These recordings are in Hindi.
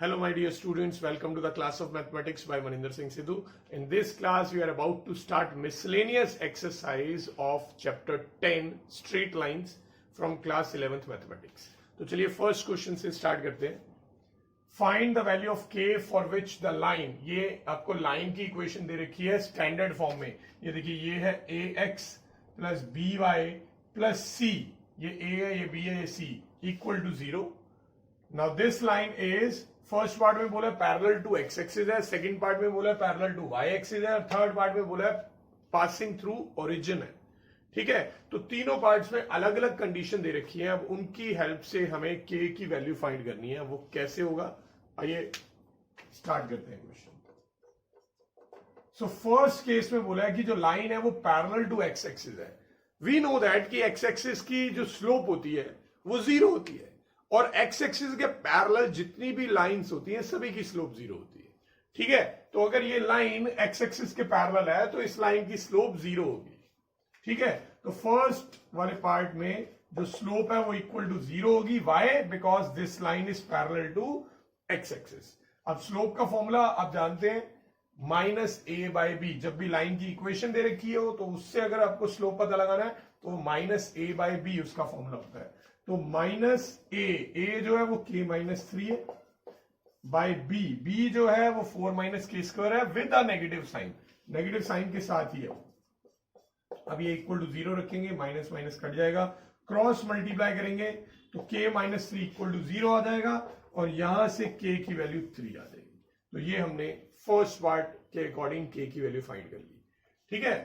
Hello my dear students, welcome to the class of mathematics by Maninder Singh Sidhu. In this class we are about to start miscellaneous exercise of chapter 10 straight lines from class 11th mathematics. तो चलिए फर्स्ट क्वेश्चन से स्टार्ट करते हैं. फाइंड द वैल्यू ऑफ के फॉर विच द लाइन, ये आपको लाइन की इक्वेशन दे रखी है स्टैंडर्ड फॉर्म में. ये देखिए ये है A X plus B Y plus C, ये ए है ये बी है ये C equal to 0. Now this line is, first part में बोला पैरेलल टू एक्स एक्सिस है, सेकंड पार्ट में बोला पैरेलल टू वाई एक्सिस है और थर्ड पार्ट में बोला पासिंग थ्रू ओरिजिन है. ठीक है, तो तीनों पार्ट्स में अलग अलग कंडीशन दे रखी है. अब उनकी हेल्प से हमें के की वैल्यू फाइंड करनी है. वो कैसे होगा, आइए स्टार्ट करते हैं क्वेश्चन. सो फर्स्ट केस में बोला है कि जो लाइन है वो पैरेलल टू एक्स एक्सिस है. वी नो दैट कि एक्स एक्सिस की जो स्लोप होती है वो 0 होती है और एक्स एक्सिस के पैरेलल जितनी भी लाइंस होती हैं सभी की स्लोप 0 होती है. ठीक है, तो अगर ये लाइन एक्स एक्सिस के पैरेलल है तो इस लाइन की स्लोप 0 होगी. ठीक है, तो फर्स्ट वाले पार्ट में जो स्लोप है वो इक्वल टू 0 होगी. Why? Because this line is parallel to x axis. अब स्लोप का फॉर्मूला आप जानते हैं, माइनस ए बाई बी. जब भी लाइन की इक्वेशन दे रखी हो तो उससे अगर आपको स्लोप पता लगाना है तो माइनस ए बाई बी उसका फॉर्मूला होता है. तो माइनस ए जो है वो के माइनस 3 है बाई बी, बी जो है वो 4 माइनस के स्क्वायर है with a negative sign, negative sign के साथ ही है. अब ये इक्वल टू 0 रखेंगे, माइनस माइनस कट जाएगा, क्रॉस मल्टीप्लाई करेंगे तो के माइनस 3 इक्वल टू 0 आ जाएगा और यहां से के की वैल्यू 3 आ जाएगी. तो ये हमने फर्स्ट पार्ट के अकॉर्डिंग के की वैल्यू फाइंड कर ली. ठीक है,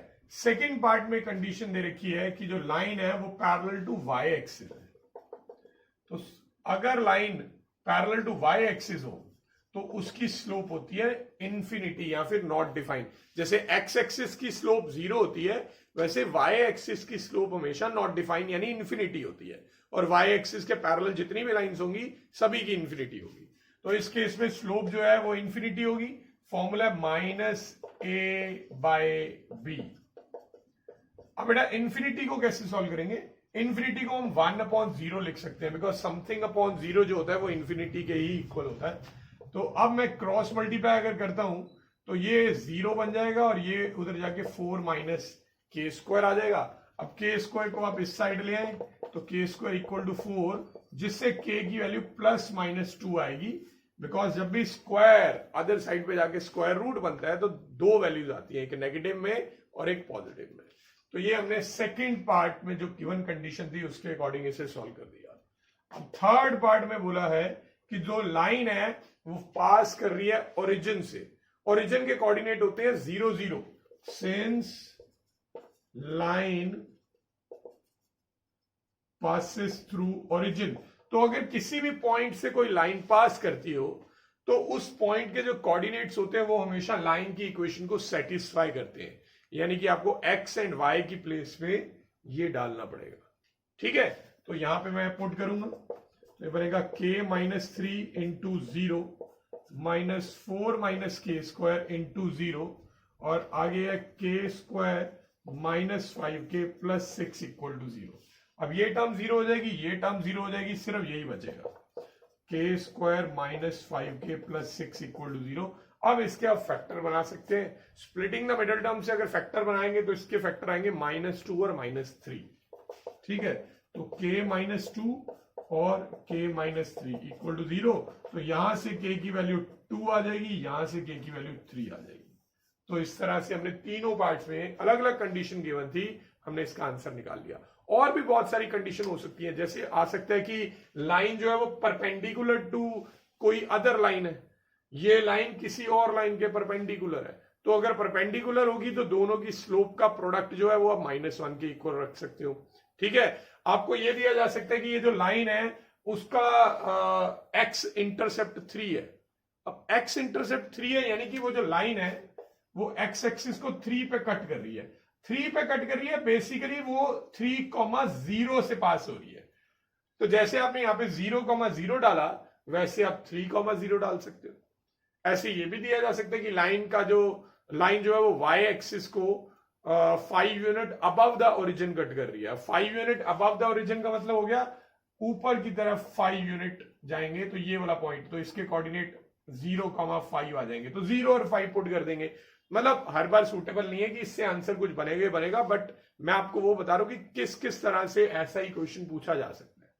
सेकेंड पार्ट में कंडीशन दे रखी है कि जो लाइन है वो पैरेलल टू वाई एक्सिस है. तो अगर line parallel to y axis हो तो उसकी स्लोप होती है इंफिनिटी या फिर नॉट डिफाइंड. जैसे एक्स एक्सिस की स्लोप 0 होती है वैसे वाई एक्सिस की स्लोप हमेशा नॉट डिफाइंड यानी इंफिनिटी होती है और वाई एक्सिस के पैरेलल जितनी भी लाइंस होंगी सभी की इंफिनिटी होगी. तो इस केस में स्लोप जो है वो इंफिनिटी होगी. फॉर्मूला माइनस ए बाय बी. अब बेटा इंफिनिटी को कैसे सॉल्व करेंगे? इंफिनिटी को हम 1/0 लिख सकते हैं बिकॉज समथिंग अपॉन 0 जो होता है वो इंफिनिटी के ही इक्वल होता है. तो अब मैं क्रॉस मल्टीप्लाई अगर करता हूं तो ये 0 बन जाएगा और ये उधर जाके 4 माइनस के स्क्वायर आ जाएगा. अब के स्क्वायर को आप इस साइड ले आए तो के स्क्वायर इक्वल टू 4, जिससे के की वैल्यू प्लस माइनस 2 आएगी. बिकॉज जब भी स्क्वायर अदर साइड पे जाके स्क्वायर रूट बनता है तो दो वैल्यूज आती है, एक नेगेटिव में और एक पॉजिटिव में. तो ये हमने सेकंड पार्ट में जो गिवन कंडीशन थी उसके अकॉर्डिंग इसे सॉल्व कर दिया. अब थर्ड पार्ट में बोला है कि जो लाइन है वो पास कर रही है ओरिजिन से. ओरिजिन के कोऑर्डिनेट होते हैं 0 0. Since line passes through origin, तो अगर किसी भी पॉइंट से कोई लाइन पास करती हो तो उस पॉइंट के जो कोऑर्डिनेट्स होते हैं वो हमेशा लाइन की इक्वेशन को सेटिस्फाई करते हैं. यानी कि आपको x एंड y की प्लेस में ये डालना पड़ेगा. ठीक है, तो यहां पे मैं पुट करूंगा तो ये बनेगा k minus 3 into 0 minus 4 minus k square into 0 और आगे है k square minus 5k plus 6 equal to 0. अब ये टर्म 0 हो जाएगी, ये टर्म 0 हो जाएगी, सिर्फ यही बचेगा k square minus 5k plus 6 equal to 0. अब इसके आप फैक्टर बना सकते हैं. स्प्लिटिंग द मिडल टर्म से अगर फैक्टर बनाएंगे तो इसके फैक्टर आएंगे -2 और -3. ठीक है, तो k -2 और k -3 इक्वल टू 0. तो यहां से k की वैल्यू 2 आ जाएगी, यहां से k की वैल्यू 3 आ जाएगी. तो इस तरह से हमने तीनों पार्ट्स में अलग अलग कंडीशन गिवन थी, हमने इसका आंसर निकाल लिया. और भी बहुत सारी कंडीशन हो सकती है, जैसे आ सकता है कि लाइन जो है वो परपेंडिकुलर टू कोई अदर लाइन है, ये लाइन किसी और लाइन के परपेंडिकुलर है. तो अगर परपेंडिकुलर होगी तो दोनों की स्लोप का प्रोडक्ट जो है वो आप -1 के इक्वल रख सकते हो. ठीक है, आपको ये दिया जा सकता है कि ये जो लाइन है उसका x इंटरसेप्ट 3 है. अब x इंटरसेप्ट 3 है यानी कि वो जो लाइन है वो x एक्सिस को 3 पे कट कर रही है. 3 पे कट कर रही है, बेसिकली वो 3,0 से पास हो रही है. तो जैसे आपने यहाँ पे 0,0 डाला वैसे आप 3,0 डाल सकते हो. ऐसे ये भी दिया जा सकता है कि लाइन जो है वो y एक्सिस को 5 unit above the origin cut कर रही है. 5 यूनिट अबव द ओरिजिन का मतलब हो गया ऊपर की तरफ 5 यूनिट जाएंगे तो ये वाला पॉइंट, तो इसके कोऑर्डिनेट 0,5 आ जाएंगे, तो 0 और 5 पुट कर देंगे। मतलब हर बार सूटेबल नहीं है कि इससे आंसर कुछ बनेगा बनेगा, बट मैं आपको वो बता रहा हूं कि किस किस तरह से ऐसा ही क्वेश्चन पूछा जा सकता है।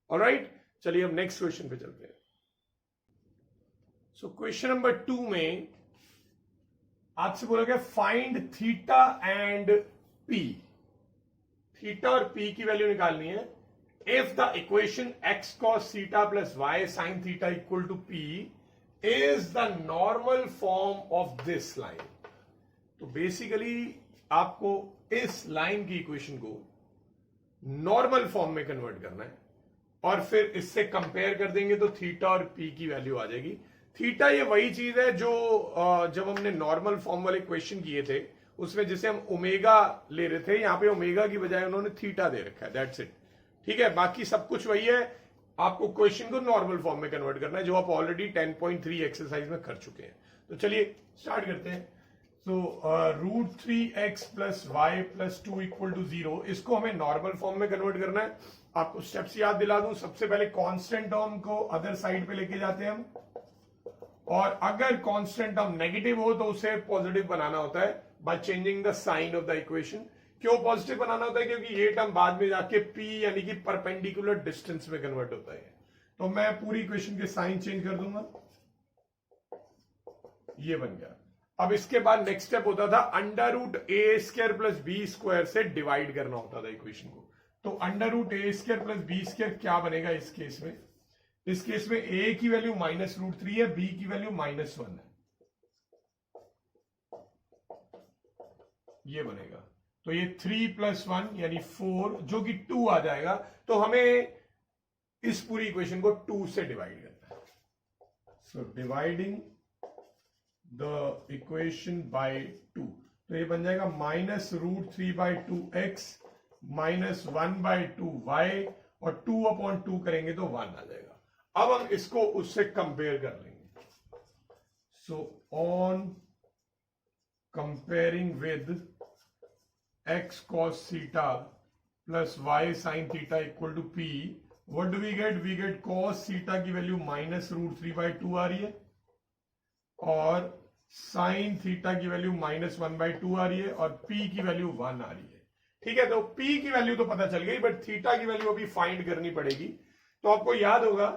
ऑलराइट, चलिए हम नेक्स्ट क्वेश्चन पे चलते हैं। सो क्वेश्चन नंबर 2 में आपसे बोला गया find theta and p. Theta और पी की वैल्यू निकालनी है। If the equation x cos theta plus y sin theta equal to p is the normal form of this line, तो बेसिकली आपको इस लाइन की इक्वेशन को नॉर्मल फॉर्म में कन्वर्ट करना है और फिर इससे कंपेयर कर देंगे तो थीटा और पी की वैल्यू आ जाएगी। थीटा ये वही चीज है जो जब हमने नॉर्मल फॉर्म वाले क्वेश्चन किए थे उसमें जिसे हम ओमेगा ले रहे थे, यहां पे ओमेगा की बजाय उन्होंने थीटा दे रखा है, दैट्स इट। ठीक है, बाकी सब कुछ वही है। आपको क्वेश्चन को नॉर्मल फॉर्म में कन्वर्ट करना है, जो आप ऑलरेडी 10.3 एक्सरसाइज में कर चुके हैं। तो चलिए स्टार्ट करते हैं। So √3x plus y plus 2 equal to 0, इसको हमें नॉर्मल फॉर्म में कन्वर्ट करना है। आपको स्टेप्स याद दिला दूं, सबसे पहले कांस्टेंट टर्म को अदर साइड पे लेके जाते हैं हम, और अगर कांस्टेंट टर्म नेगेटिव हो तो उसे पॉजिटिव बनाना होता है by changing the sign of the equation. क्यों पॉजिटिव बनाना होता है? क्योंकि ये टर्म बाद में जाके p यानी कि परपेंडिकुलर डिस्टेंस में कन्वर्ट होता है। तो मैं पूरी इक्वेशन के साइन चेंज कर दूंगा, ये बन गया। अब इसके बाद नेक्स्ट स्टेप होता था √a² प्लस बी स्क्वायर से डिवाइड करना होता था इक्वेशन को। तो √a² प्लस बी स्क्वायर क्या बनेगा इस केस में? इस केस में a की वैल्यू -√3 है, b की वैल्यू -1 है, ये बनेगा। तो ये 3 + 1 यानी 4 जो कि 2 आ जाएगा। तो हमें इस पूरी इक्वेशन को 2 से डिवाइड करना है। So dividing the equation by 2, तो ये बन जाएगा -√3/2x -1/2y और 2/2 करेंगे तो 1 आ जाएगा। अब हम इसको उससे कंपेयर कर लेंगे। So on comparing with x cos theta plus y sin theta equal to p, what do we get? We get cos theta की वैल्यू -√3/2 आ रही है और sin theta की वैल्यू -1/2 आ रही है और p की वैल्यू 1 आ रही है। ठीक है, तो p की वैल्यू तो पता चल गई, बट थीटा की वैल्यू अभी फाइंड करनी पड़ेगी। तो आपको याद होगा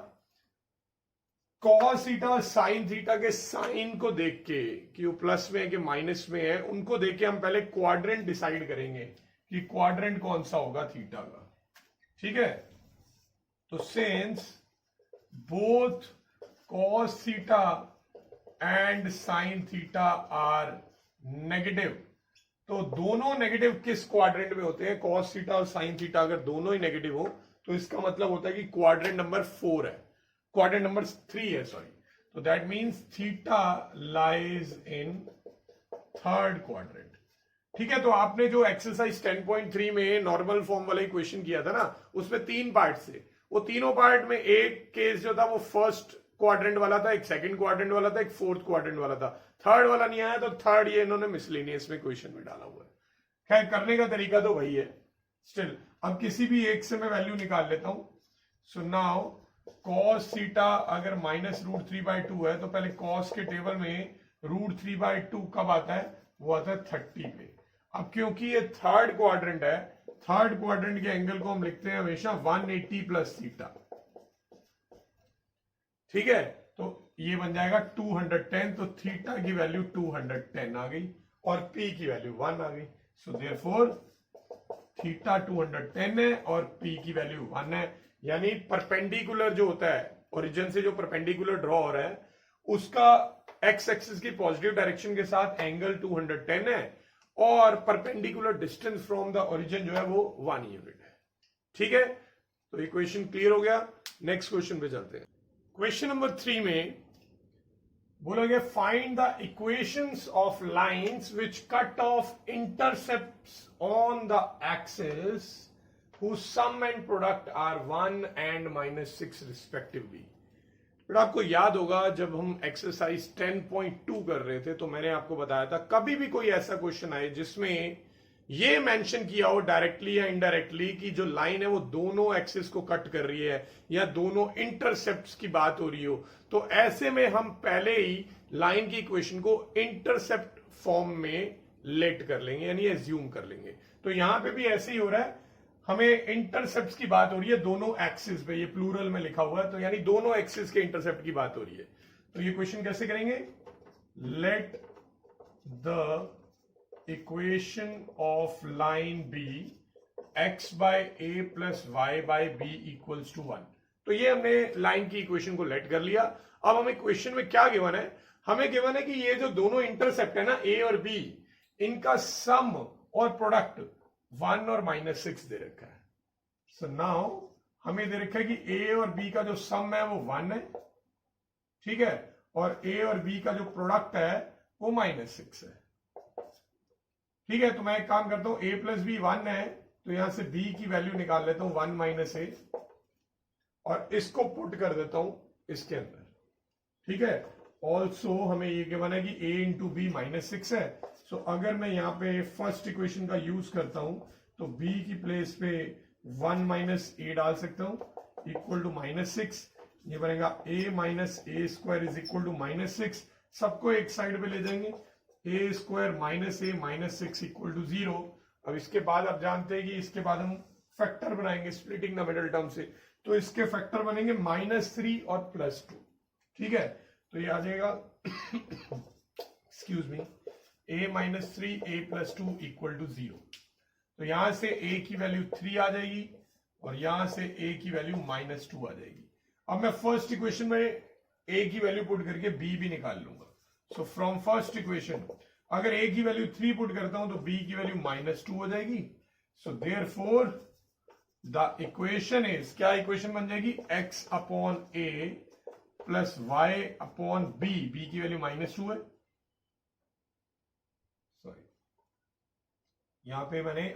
cos थीटा और sin थीटा के साइन को देख के कि वो प्लस में है कि माइनस में है, उनको देख के हम पहले क्वाड्रेंट डिसाइड करेंगे कि क्वाड्रेंट कौन सा होगा थीटा का। ठीक है, तो since both cos theta and sin theta are negative, तो दोनों नेगेटिव किस क्वाड्रेंट में होते हैं? cos थीटा और sin थीटा अगर दोनों ही नेगेटिव हो तो इसका मतलब होता है कि क्वाड्रेंट नंबर 4 है, क्वाड्रेंट नंबर 3 है, सॉरी। तो that means theta lies in third quadrant. ठीक है, तो आपने जो एक्सरसाइज 10.3 में नॉर्मल फॉर्म वाला इक्वेशन किया था ना, उसमें 3 पार्ट थे। वो तीनों पार्ट में एक केस जो था वो फर्स्ट क्वाड्रेंट वाला था, एक सेकंड क्वाड्रेंट वाला था, एक फोर्थ क्वाड्रेंट वाला था। थर्ड वाला नहीं आया, तो थर्ड ये इन्होंने मिसलेनियस में क्वेश्चन में डाला हुआ है। खैर, करने का तरीका तो वही है। स्टिल अब किसी भी एक से मैं वैल्यू निकाल लेता हूं। सो नाउ cos थीटा अगर -√3/2 है तो पहले cos के टेबल में √3/2 कब आता है? वो आता है 30 पे। अब क्योंकि ये थर्ड क्वाड्रेंट है, थर्ड क्वाड्रेंट के एंगल को हम लिखते हैं हमेशा 180 प्लस थीटा। ठीक है, तो ये बन जाएगा 210, तो थीटा की वैल्यू 210 आ गई और p की वैल्यू 1 आ गई। सो देयरफॉर थीटा 210 है और p की वैल्यू 1 है। यानी परपेंडिकुलर जो होता है, ओरिजिन से जो परपेंडिकुलर ड्रॉ हो रहा है, उसका एक्स एक्सिस की पॉजिटिव डायरेक्शन के साथ एंगल 210 है और perpendicular distance from the origin जो है वो 1 यूनिट है। ठीक है, तो इक्वेशन क्लियर हो गया। नेक्स्ट क्वेश्चन पे चलते हैं। क्वेश्चन नंबर 3 में बोला गया find the equations of lines which cut off intercepts on the axis whose sum and product are 1 and -6 respectively। फिर आपको याद होगा जब हम एक्सरसाइज 10.2 कर रहे थे तो मैंने आपको बताया था कभी भी कोई ऐसा क्वेश्चन आए जिसमें ये मेंशन किया हो डायरेक्टली या इनडायरेक्टली कि जो लाइन है वो दोनों एक्सिस को कट कर रही है या दोनों इंटरसेप्ट्स की बात हो रही हो, तो ऐसे में हम पहले ही लाइन की इक्वेशन को इंटरसेप्ट फॉर्म में लेट कर लेंगे, यानी एज्यूम कर लेंगे। तो यहां पे भी ऐसे ही हो रहा है, हमें इंटरसेप्ट की बात हो रही है दोनों एक्सिस पे, ये प्लूरल में लिखा हुआ है, तो यानी दोनों एक्सिस के इंटरसेप्ट की बात हो रही है। तो ये क्वेश्चन कैसे करेंगे, let the equation of line be x by a plus y by b equals to 1। तो ये हमने लाइन की इक्वेशन को लेट कर लिया। अब हमें क्वेश्चन में क्या गिवन है, हमें गिवन है कि ये जो दोनों इंटरसेप्ट है ना ए और बी, इनका सम और प्रोडक्ट 1 और -6 दे रखा है। सो नाउ हमें दे रखा है कि ए और बी का जो सम है वो 1 है, ठीक है, और ए और बी का जो प्रोडक्ट है वो -6 है, ठीक है। तो मैं एक काम करता हूं, a प्लस बी 1 है, तो यहां से b की वैल्यू निकाल लेता हूं 1 माइनस ए, और इसको पुट कर देता हूं इसके अंदर, ठीक है। ऑल्सो हमें ये गिवन है कि a इंटू बी -6 है। सो अगर मैं यहां पे फर्स्ट इक्वेशन का यूज करता हूं तो b की प्लेस पे 1 माइनस ए डाल सकता हूं इक्वल टू -6। ये बनेगा a minus A square is equal to -6। सबको एक साइड पे ले जाएंगे, A square minus A -6 equal to 0। अब इसके बाद आप जानते हैं कि इसके बाद हम फैक्टर बनाएंगे स्प्लिटिंग द मिडल टर्म से, तो इसके फैक्टर बनेंगे -3 और +2, ठीक है। तो ये आ जाएगा excuse me, a minus 3 a plus 2 equal to 0। तो यहां से a की वैल्यू 3 आ जाएगी और यहां से a की वैल्यू -2 आ जाएगी। अब मैं फर्स्ट इक्वेशन में a की वैल्यू पुट करके b भी निकाल लूंगा। सो फ्रॉम फर्स्ट इक्वेशन अगर a की वैल्यू 3 पुट करता हूं तो b की वैल्यू -2 हो जाएगी। सो देयरफॉर द इक्वेशन इज, क्या इक्वेशन बन जाएगी, x upon a plus y upon b, b की वैल्यू -2 है, सॉरी यहां पे मैंने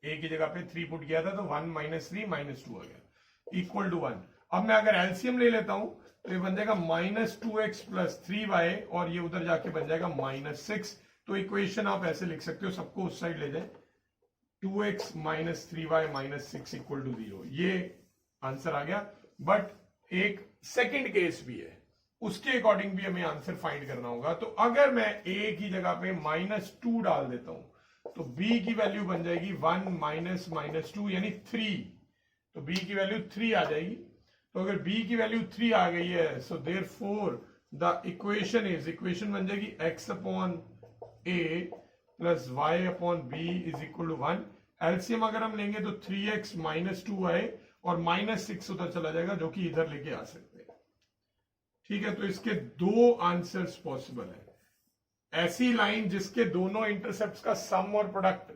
a की जगह पे 3 पुट किया था तो 1 - 3 -2 आ गया इक्वल टू 1। अब मैं अगर एलसीएम ले लेता हूं तो ये बन जाएगा -2x प्लस 3y और ये उधर जाके बन जाएगा -6। तो इक्वेशन आप ऐसे लिख सकते हो, सबको उस साइड ले जाए, 2x - 3y -6 इक्वल टू 0। ये आंसर आ गया। बट एक सेकंड केस भी है, उसके अकॉर्डिंग भी हमें आंसर फाइंड करना होगा। तो अगर मैं a की जगह पे -2 डाल देता हूं तो b की वैल्यू बन जाएगी 1 माइनस -2 यानी 3। तो b की वैल्यू 3 आ जाएगी। तो अगर b की वैल्यू 3 आ गई है, so therefore the equation is, equation बन जाएगी x upon a plus y upon b is equal to 1। LCM अगर हम लेंगे तो 3x -2 आए और -6 उधर चला जाएगा, जो कि इधर लेके आ सकते हैं, ठीक है। तो इसके दो आंसर्स पॉसिबल है। ऐसी लाइन जिसके दोनों इंटरसेप्ट्स का सम और प्रोडक्ट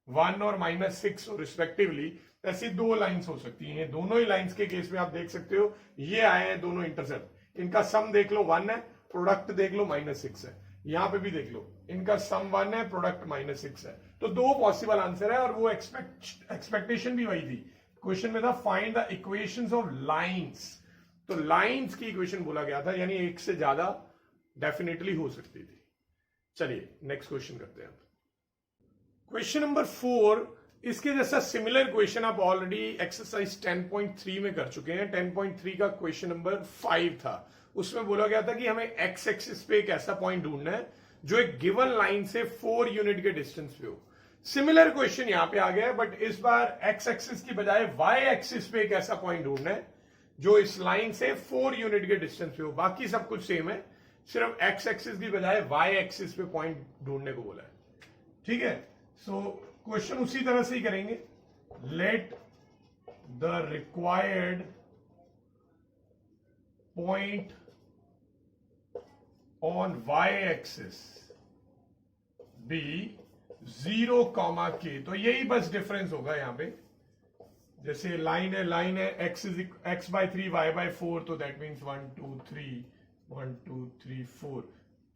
1 और -6 हो रिस्पेक्टिवली, ऐसी दो लाइंस हो सकती हैं। दोनों ही लाइंस के केस में आप देख सकते हो ये आए हैं दोनों इंटरसेप्ट, इनका सम देख लो 1 है, प्रोडक्ट देख लो -6 है। यहां पे भी देख लो, इनका सम 1 है, प्रोडक्ट -6 है। तो दो पॉसिबल आंसर है और वो एक्सपेक्टेशन भी वही थी। क्वेश्चन में था find the equations of lines, तो लाइंस की इक्वेशन बोला गया था, यानी एक से ज्यादा डेफिनेटली हो सकती थी। चलिए नेक्स्ट क्वेश्चन करते हैं। क्वेश्चन नंबर 4, इसके जैसा सिमिलर क्वेश्चन आप ऑलरेडी एक्सरसाइज 10.3 में कर चुके हैं। 10.3 का क्वेश्चन नंबर 5 था, उसमें बोला गया था कि हमें एक्स एक्सिस पे एक ऐसा पॉइंट ढूंढना है जो एक गिवन लाइन से 4 यूनिट के डिस्टेंस पे हो। सिमिलर क्वेश्चन यहां पे आ गया है, बट इस बार एक्स एक्सिस की बजाय वाई एक्सिस पे एक ऐसा पॉइंट ढूंढना है जो इस लाइन से 4 यूनिट के डिस्टेंस पे हो। बाकी सब कुछ सेम है, सिर्फ एक्स एक्सिस की बजाय वाई एक्सिस पे पॉइंट ढूंढने को बोला है, ठीक है। सो क्वेश्चन उसी तरह से ही करेंगे। Let the required point on y axis be 0, k। तो यही बस डिफरेंस होगा यहां पे। जैसे लाइन है x बाय 3 y बाय 4, तो दैट मीन्स 1 2 3 1 2 3 4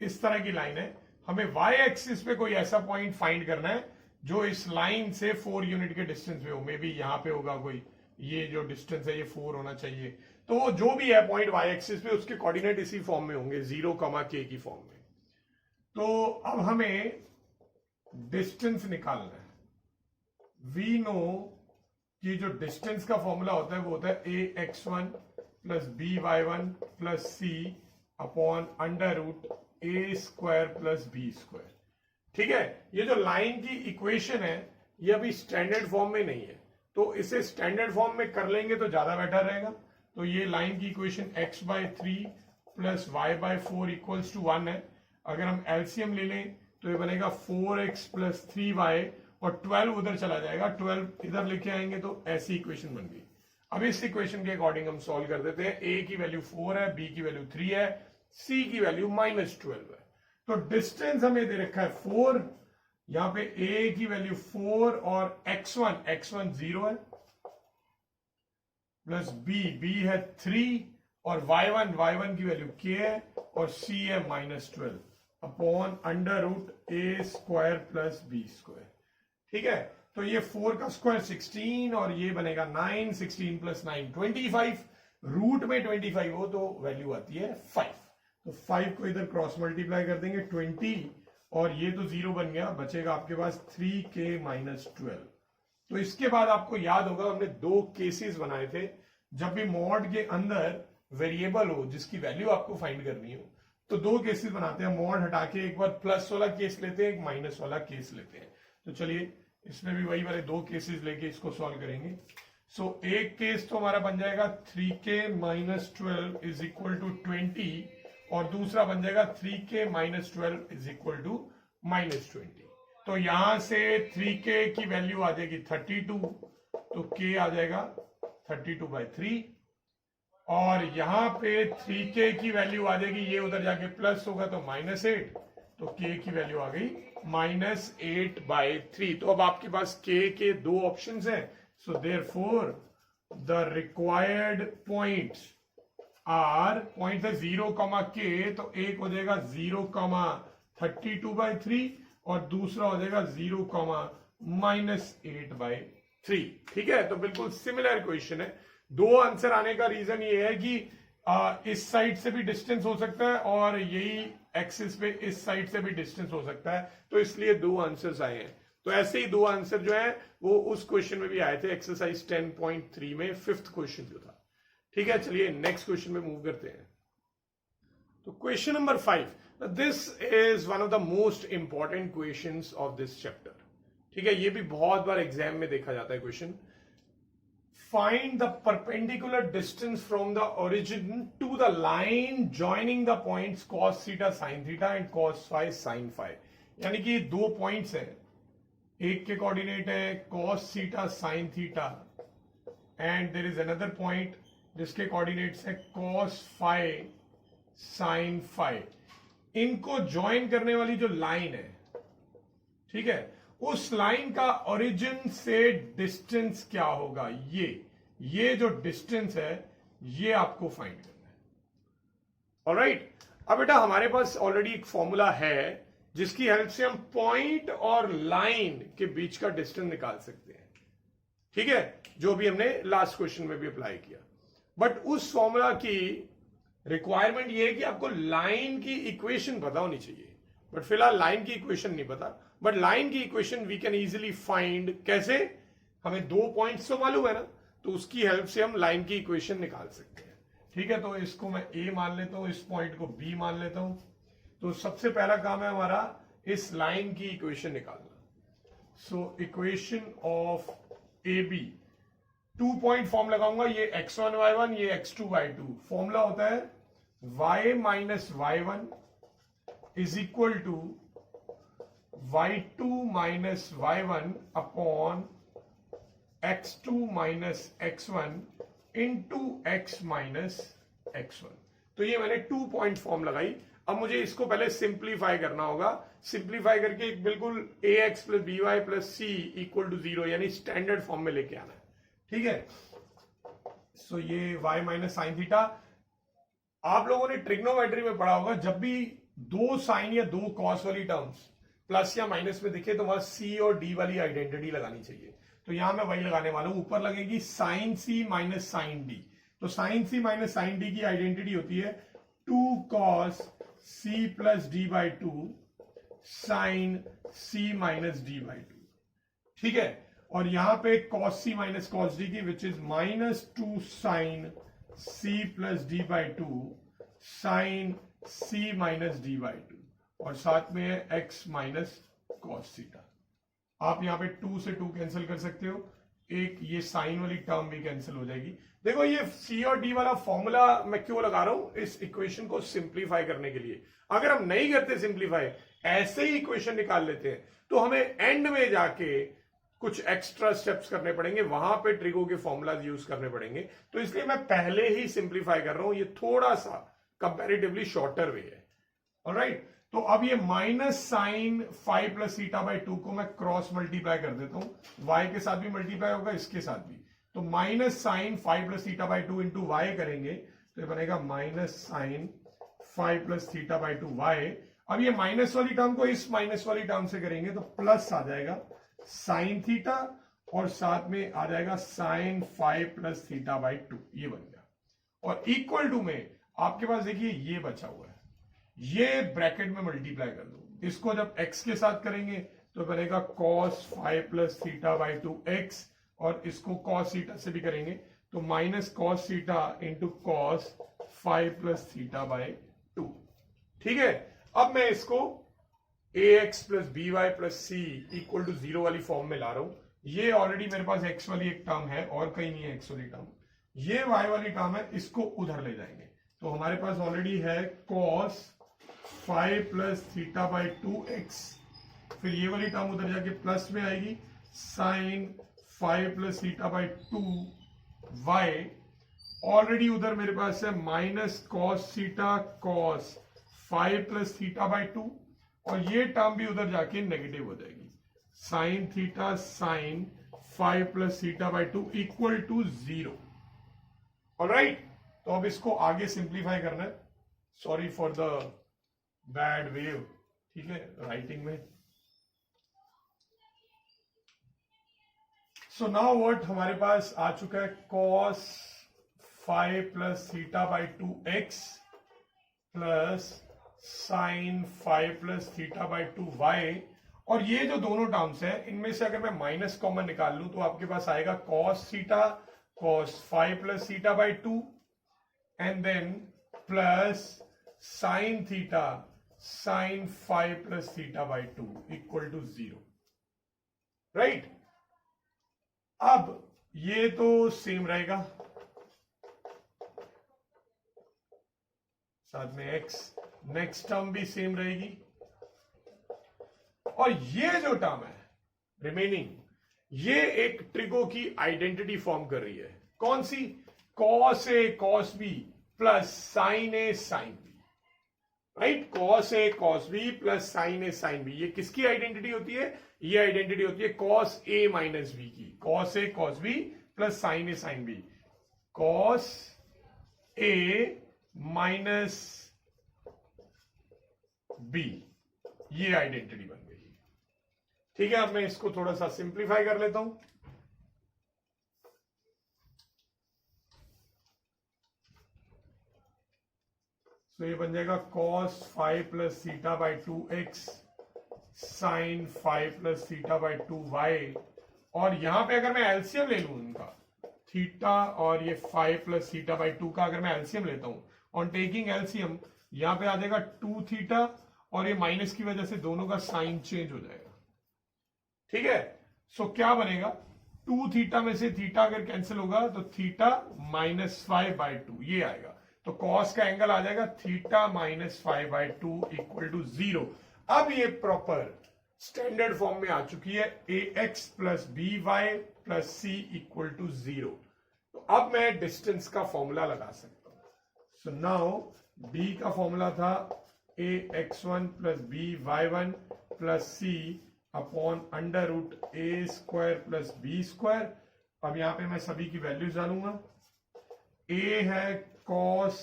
इस तरह की लाइन है। हमें y एक्सिस पे कोई ऐसा पॉइंट फाइंड करना है जो इस लाइन से 4 यूनिट के डिस्टेंस पे हो। मे बी यहां पे होगा कोई, ये जो डिस्टेंस है ये 4 होना चाहिए। तो जो भी है पॉइंट y एक्सिस पे, उसके कोऑर्डिनेट इसी फॉर्म में होंगे, 0, k की फॉर्म में। तो अब हमें डिस्टेंस निकालना है। वी नो कि जो डिस्टेंस का फॉर्मूला होता है वो होता है ax1 plus by1 plus c upon under root a square plus b square. ठीक है, ये जो लाइन की इक्वेशन है ये अभी स्टैंडर्ड फॉर्म में नहीं है, तो इसे स्टैंडर्ड फॉर्म में कर लेंगे तो ज्यादा बेटर रहेगा। तो ये लाइन की equation x/3 plus y/4 equals to 1 है। अगर हम एलसीएम ले लें तो ये बनेगा 4x प्लस 3y और 12 उधर चला जाएगा, 12 इधर लेके आएंगे तो ऐसी इक्वेशन बन गई। अब इस इक्वेशन के अकॉर्डिंग हम सॉल्व कर देते हैं। a की वैल्यू 4 है, b की वैल्यू 3 है, c की वैल्यू -12 है। तो डिस्टेंस हमें दे रखा है 4, यहां पे a की वैल्यू 4 और x1 0 है, प्लस b है 3 और y1 की वैल्यू k है और c है -12 upon under root a square plus b square. ठीक है, तो ये 4 का स्क्वायर 16 और ये बनेगा 9, 16 प्लस 9 25, रूट में 25 हो तो वैल्यू आती है 5। तो 5 को इधर क्रॉस मल्टीप्लाई कर देंगे 20 और ये तो 0 बन गया, बचेगा आपके पास 3k -12। तो इसके बाद आपको याद होगा हमने दो केसेस बनाए थे, जब भी मॉड के अंदर वेरिएबल हो जिसकी वैल्यू आपको फाइंड करनी हो तो दो केसेस बनाते हैं। मॉड हटा के एक बार प्लस वाला केस लेते हैं, एक माइनस वाला केस लेते हैं। तो चलिए इसमें भी वही वाले दो केसेस लेके इसको सॉल्व करेंगे। सो एक केस तो हमारा बन जाएगा 3k -12 इज इक्वल टू 20 और दूसरा बन जाएगा 3k -12 इज इक्वल टू -20। तो यहां से 3k की वैल्यू आ जाएगी 32, तो k आ जाएगा 32/3 और यहां पे 3k की वैल्यू आ जाएगी, ये उधर जाके प्लस होगा तो -8, तो k की वैल्यू आ गई -8/3। तो अब आपके पास k के दो ऑप्शंस हैं। So therefore the required points are, point है 0, k, तो एक हो जाएगा 0, 32/3 और दूसरा हो जाएगा 0, -8/3। ठीक है, तो बिल्कुल सिमिलर क्वेश्चन है। दो आंसर आने का रीजन ये है कि इस साइड से भी डिस्टेंस हो सकता है और यही एक्सिस पे इस साइड से भी डिस्टेंस हो सकता है, तो इसलिए दो आंसर्स आए हैं। तो ऐसे ही दो आंसर जो है वो उस क्वेश्चन में भी आए थे, एक्सरसाइज 10.3 में 5th क्वेश्चन जो था। ठीक है, चलिए नेक्स्ट क्वेश्चन में मूव करते हैं। तो question number 5, this is one of the most important questions of this chapter. ठीक है, ये भी बहुत बार एग्जाम में देखा जाता है question. Find the perpendicular distance from the origin to the line joining the points cos theta sin theta and cos phi sin phi। यानी कि दो पॉइंट्स हैं, एक के कोऑर्डिनेट है cos theta sin theta and there is another point जिसके कोऑर्डिनेट्स है cos phi sin phi। इनको ज्वाइन करने वाली जो लाइन है, ठीक है, उस लाइन का ओरिजिन से डिस्टेंस क्या होगा, ये जो डिस्टेंस है ये आपको फाइंड करना है। ऑलराइट, अब बेटा हमारे पास ऑलरेडी एक फॉर्मूला है जिसकी हेल्प से हम पॉइंट और लाइन के बीच का डिस्टेंस निकाल सकते हैं। ठीक है, जो भी हमने लास्ट क्वेश्चन में भी अप्लाई किया। बट उस फॉर्मूला की रिक्वायरमेंट ये है कि आपको लाइन की इक्वेशन पता होनी चाहिए। बट फिलहाल लाइन की इक्वेशन नहीं पता, बट लाइन की equation we can easily find. कैसे? हमें दो पॉइंट्स तो मालूम है ना, तो उसकी हेल्प से हम लाइन की इक्वेशन निकाल सकते हैं। ठीक है, तो इसको मैं ए मान लेता हूं, इस पॉइंट को बी मान लेता हूं। तो सबसे पहला काम है हमारा इस लाइन की इक्वेशन निकालना। So equation of A B, 2 point form लगाऊंगा, ये x1 y1, ये x2 y2। फॉर्मूला होता है y minus y1 is equal to y2 minus y1 upon x2 minus x1 into x minus x1। तो ये मैंने 2 पॉइंट फॉर्म लगाई। अब मुझे इसको पहले सिंप्लीफाई करना होगा। सिंप्लीफाई करके एक बिल्कुल ax plus B Y plus c equal to 0 यानी स्टैंडर्ड फॉर्म में लेके आना है। ठीक है, सो ये y माइनस साइन थीटा, आप लोगों ने ट्रिग्नोमेट्री में पढ़ा होगा, जब भी दो साइन या दो कॉस वाली टर्म्स प्लस या माइनस में दिखे तो वहां सी और डी वाली आइडेंटिटी लगानी चाहिए। तो यहां मैं वही लगाने वाला हूं। ऊपर लगेगी sine c minus sine d. तो sine c minus sine d की आइडेंटिटी होती है 2 cos c plus d by 2 sine c minus d by 2। ठीक है, और यहां पे cos c minus cos d की which is -2 sin c plus d by two sine c minus d by two, और साथ में है x माइनस cos थीटा। आप यहां पे 2 से 2 कैंसिल कर सकते हो, एक ये साइन वाली टर्म भी कैंसिल हो जाएगी। देखो ये c और d वाला फॉर्मूला मैं क्यों लगा रहा हूं, इस इक्वेशन को सिंप्लीफाई करने के लिए। अगर हम नहीं करते सिंप्लीफाई, ऐसे ही इक्वेशन निकाल लेते हैं, तो हमें एंड में जाके कुछ एक्स्ट्रा स्टेप्स करने पड़ेंगे, वहां पे ट्रिगो के फॉर्मूला यूज करने पड़ेंगे। तो इसलिए मैं पहले ही सिंप्लीफाई कर रहा हूं, ये थोड़ा सा कंपैरेटिवली शॉर्टर वे है। ऑलराइट, तो अब ये minus sine 5 plus theta by 2 को मैं क्रॉस मल्टीप्लाई कर देता हूं, y के साथ भी मल्टीप्लाई होगा, इसके साथ भी। तो minus sine 5 plus theta by 2 into y करेंगे तो ये बनेगा minus sine 5 plus theta by 2 y. अब ये माइनस वाली टर्म को इस माइनस वाली टर्म से करेंगे तो प्लस आ जाएगा साइन थीटा, और साथ में आ जाएगा साइन 5 प्लस थीटा बाई 2, ये बन गया। और इक्वल टू में आपके पास देखिए ये बचा हुआ है, ये ब्रैकेट में मल्टीप्लाई कर दो। इसको जब x के साथ करेंगे तो बनेगा cos 5 plus theta by 2 x, और इसको cos थीटा से भी करेंगे तो minus cos theta into cos 5 plus theta by 2। ठीक है, अब मैं इसको ax plus B Y plus c equal to 0 वाली फॉर्म में ला रहा हूं। ये ऑलरेडी मेरे पास x वाली एक टर्म है और कहीं नहीं है x वाली टर्म, ये y वाली टर्म है, इसको उधर ले जाएंगे तो हमारे पास ऑलरेडी है cos 5 plus theta by 2x, फिर ये वाली टर्म उधर जाके प्लस में आएगी sine 5 plus theta by 2y, already उधर मेरे पास है minus cos theta cos 5 plus theta by 2, और ये टर्म भी उधर जाके नेगेटिव हो जाएगी sine theta sine 5 plus theta by 2 equal to 0। Alright, तो अब इसको आगे सिंप्लीफाई करना है, sorry for the bad wave, ठीक है, राइटिंग में। सो नाउ व्हाट हमारे पास आ चुका है cos 5 plus theta by 2x plus sign 5 plus theta by 2y, और ये जो दोनों टर्म्स है इनमें से अगर मैं माइनस कॉमन निकाल लूं तो आपके पास आएगा cos theta cos 5 plus theta by 2 and then plus sine theta sine 5 plus theta by 2 equal to 0। Right, अब ये तो सेम रहेगा, साथ में x, नेक्स्ट टर्म भी सेम रहेगी, और ये जो टर्म है रिमेनिंग, ये एक ट्रिगो की आइडेंटिटी फॉर्म कर रही है। कौन सी? cos a cos b plus sine a sine b। Right, cos a cos b plus sine a sine b, ये किसकी आइडेंटिटी होती है? ये आइडेंटिटी होती है cos a माइनस b की। cos a cos b plus sine a sine b, cos a minus b, ये आइडेंटिटी बन गई। ठीक है, अब मैं इसको थोड़ा सा सिंप्लीफाई कर लेता हूं। तो ये बन जाएगा cos 5 plus theta by 2x sine 5 plus theta by 2y, और यहां पे अगर मैं एलसीएम ले लूं इनका, थीटा और ये 5 प्लस थीटा बाई 2 का अगर मैं एलसीएम लेता हूं, ऑन टेकिंग एलसीएम यहां पे आ जाएगा 2 थीटा, और ये माइनस की वजह से दोनों का साइन चेंज हो जाएगा। ठीक है, सो क्या बनेगा? 2 थीटा में से थीटा अगर कैंसिल होगा तो थीटा माइनस 5 बाई 2 ये आएगा, तो कॉस का एंगल आ जाएगा theta minus 5 by 2 equal to 0। अब ये प्रॉपर स्टैंडर्ड फॉर्म में आ चुकी है ax plus B Y plus c equal to 0। तो अब मैं डिस्टेंस का फॉर्मूला लगा सकता हूं। सो नाउ b का फॉर्मूला था ax1 plus by1 plus c upon under root A square plus B square. अब यहां पे मैं सभी की वैल्यूज डालूंगा। a है cos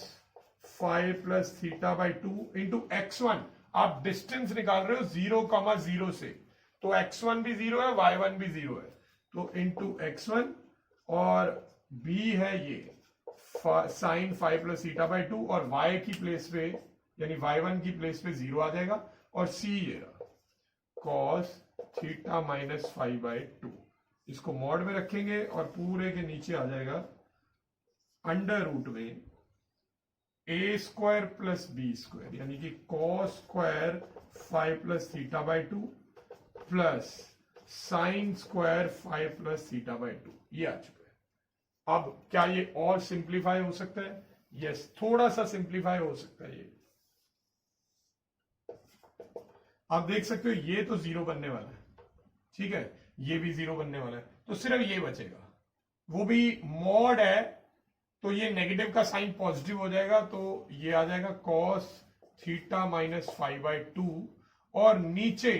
5 plus theta by 2 into x1, आप डिस्टेंस निकाल रहे हो 0,0 से, तो x1 भी 0 है, y1 भी 0 है, तो इंटू x1, और b है ये साइन 5 प्लस थीटा बाई 2, और y की प्लेस पे यानी y1 की प्लेस पे 0 आ जाएगा, और c ये रहा cos थीटा माइनस 5 बाई 2 इसको मॉड में रखेंगे और पूरे के नीचे आ जाएगा अंडर रूट में ए स्क्वायर प्लस बी स्क्वायर, यानी कि cos square 5 plus theta by 2 plus sine square 5 plus theta by 2, ये आ चुका है। अब क्या ये और सिंप्लीफाई हो सकता है? यस, थोड़ा सा सिंप्लीफाई हो सकता है। ये आप देख सकते हो ये तो 0 बनने वाला है, ठीक है, ये भी 0 बनने वाला है, तो सिर्फ ये बचेगा, वो भी मॉड है, तो ये नेगेटिव का साइन पॉजिटिव हो जाएगा, तो ये आ जाएगा कॉस थीटा माइनस 5/2 और नीचे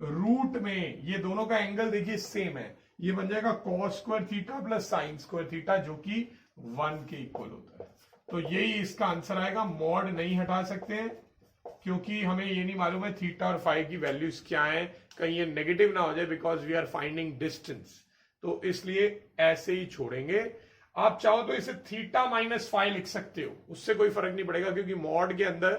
रूट में ये दोनों का एंगल देखिए सेम है, ये बन जाएगा cos square theta plus sine square theta, जो कि 1 के इक्वल होता है। तो यही इसका आंसर आएगा। मॉड नहीं हटा सकते हैं क्योंकि हमें ये नहीं मालूम है थीटा और फाई की वैल्यूज क्या है, कहीं ये नेगेटिव ना हो जाए, because we are finding distance, तो इसलिए ऐसे ही छोड़ेंगे। आप चाहो तो इसे थीटा माइनस फाई लिख सकते हो, उससे कोई फर्क नहीं पड़ेगा, क्योंकि मॉड के अंदर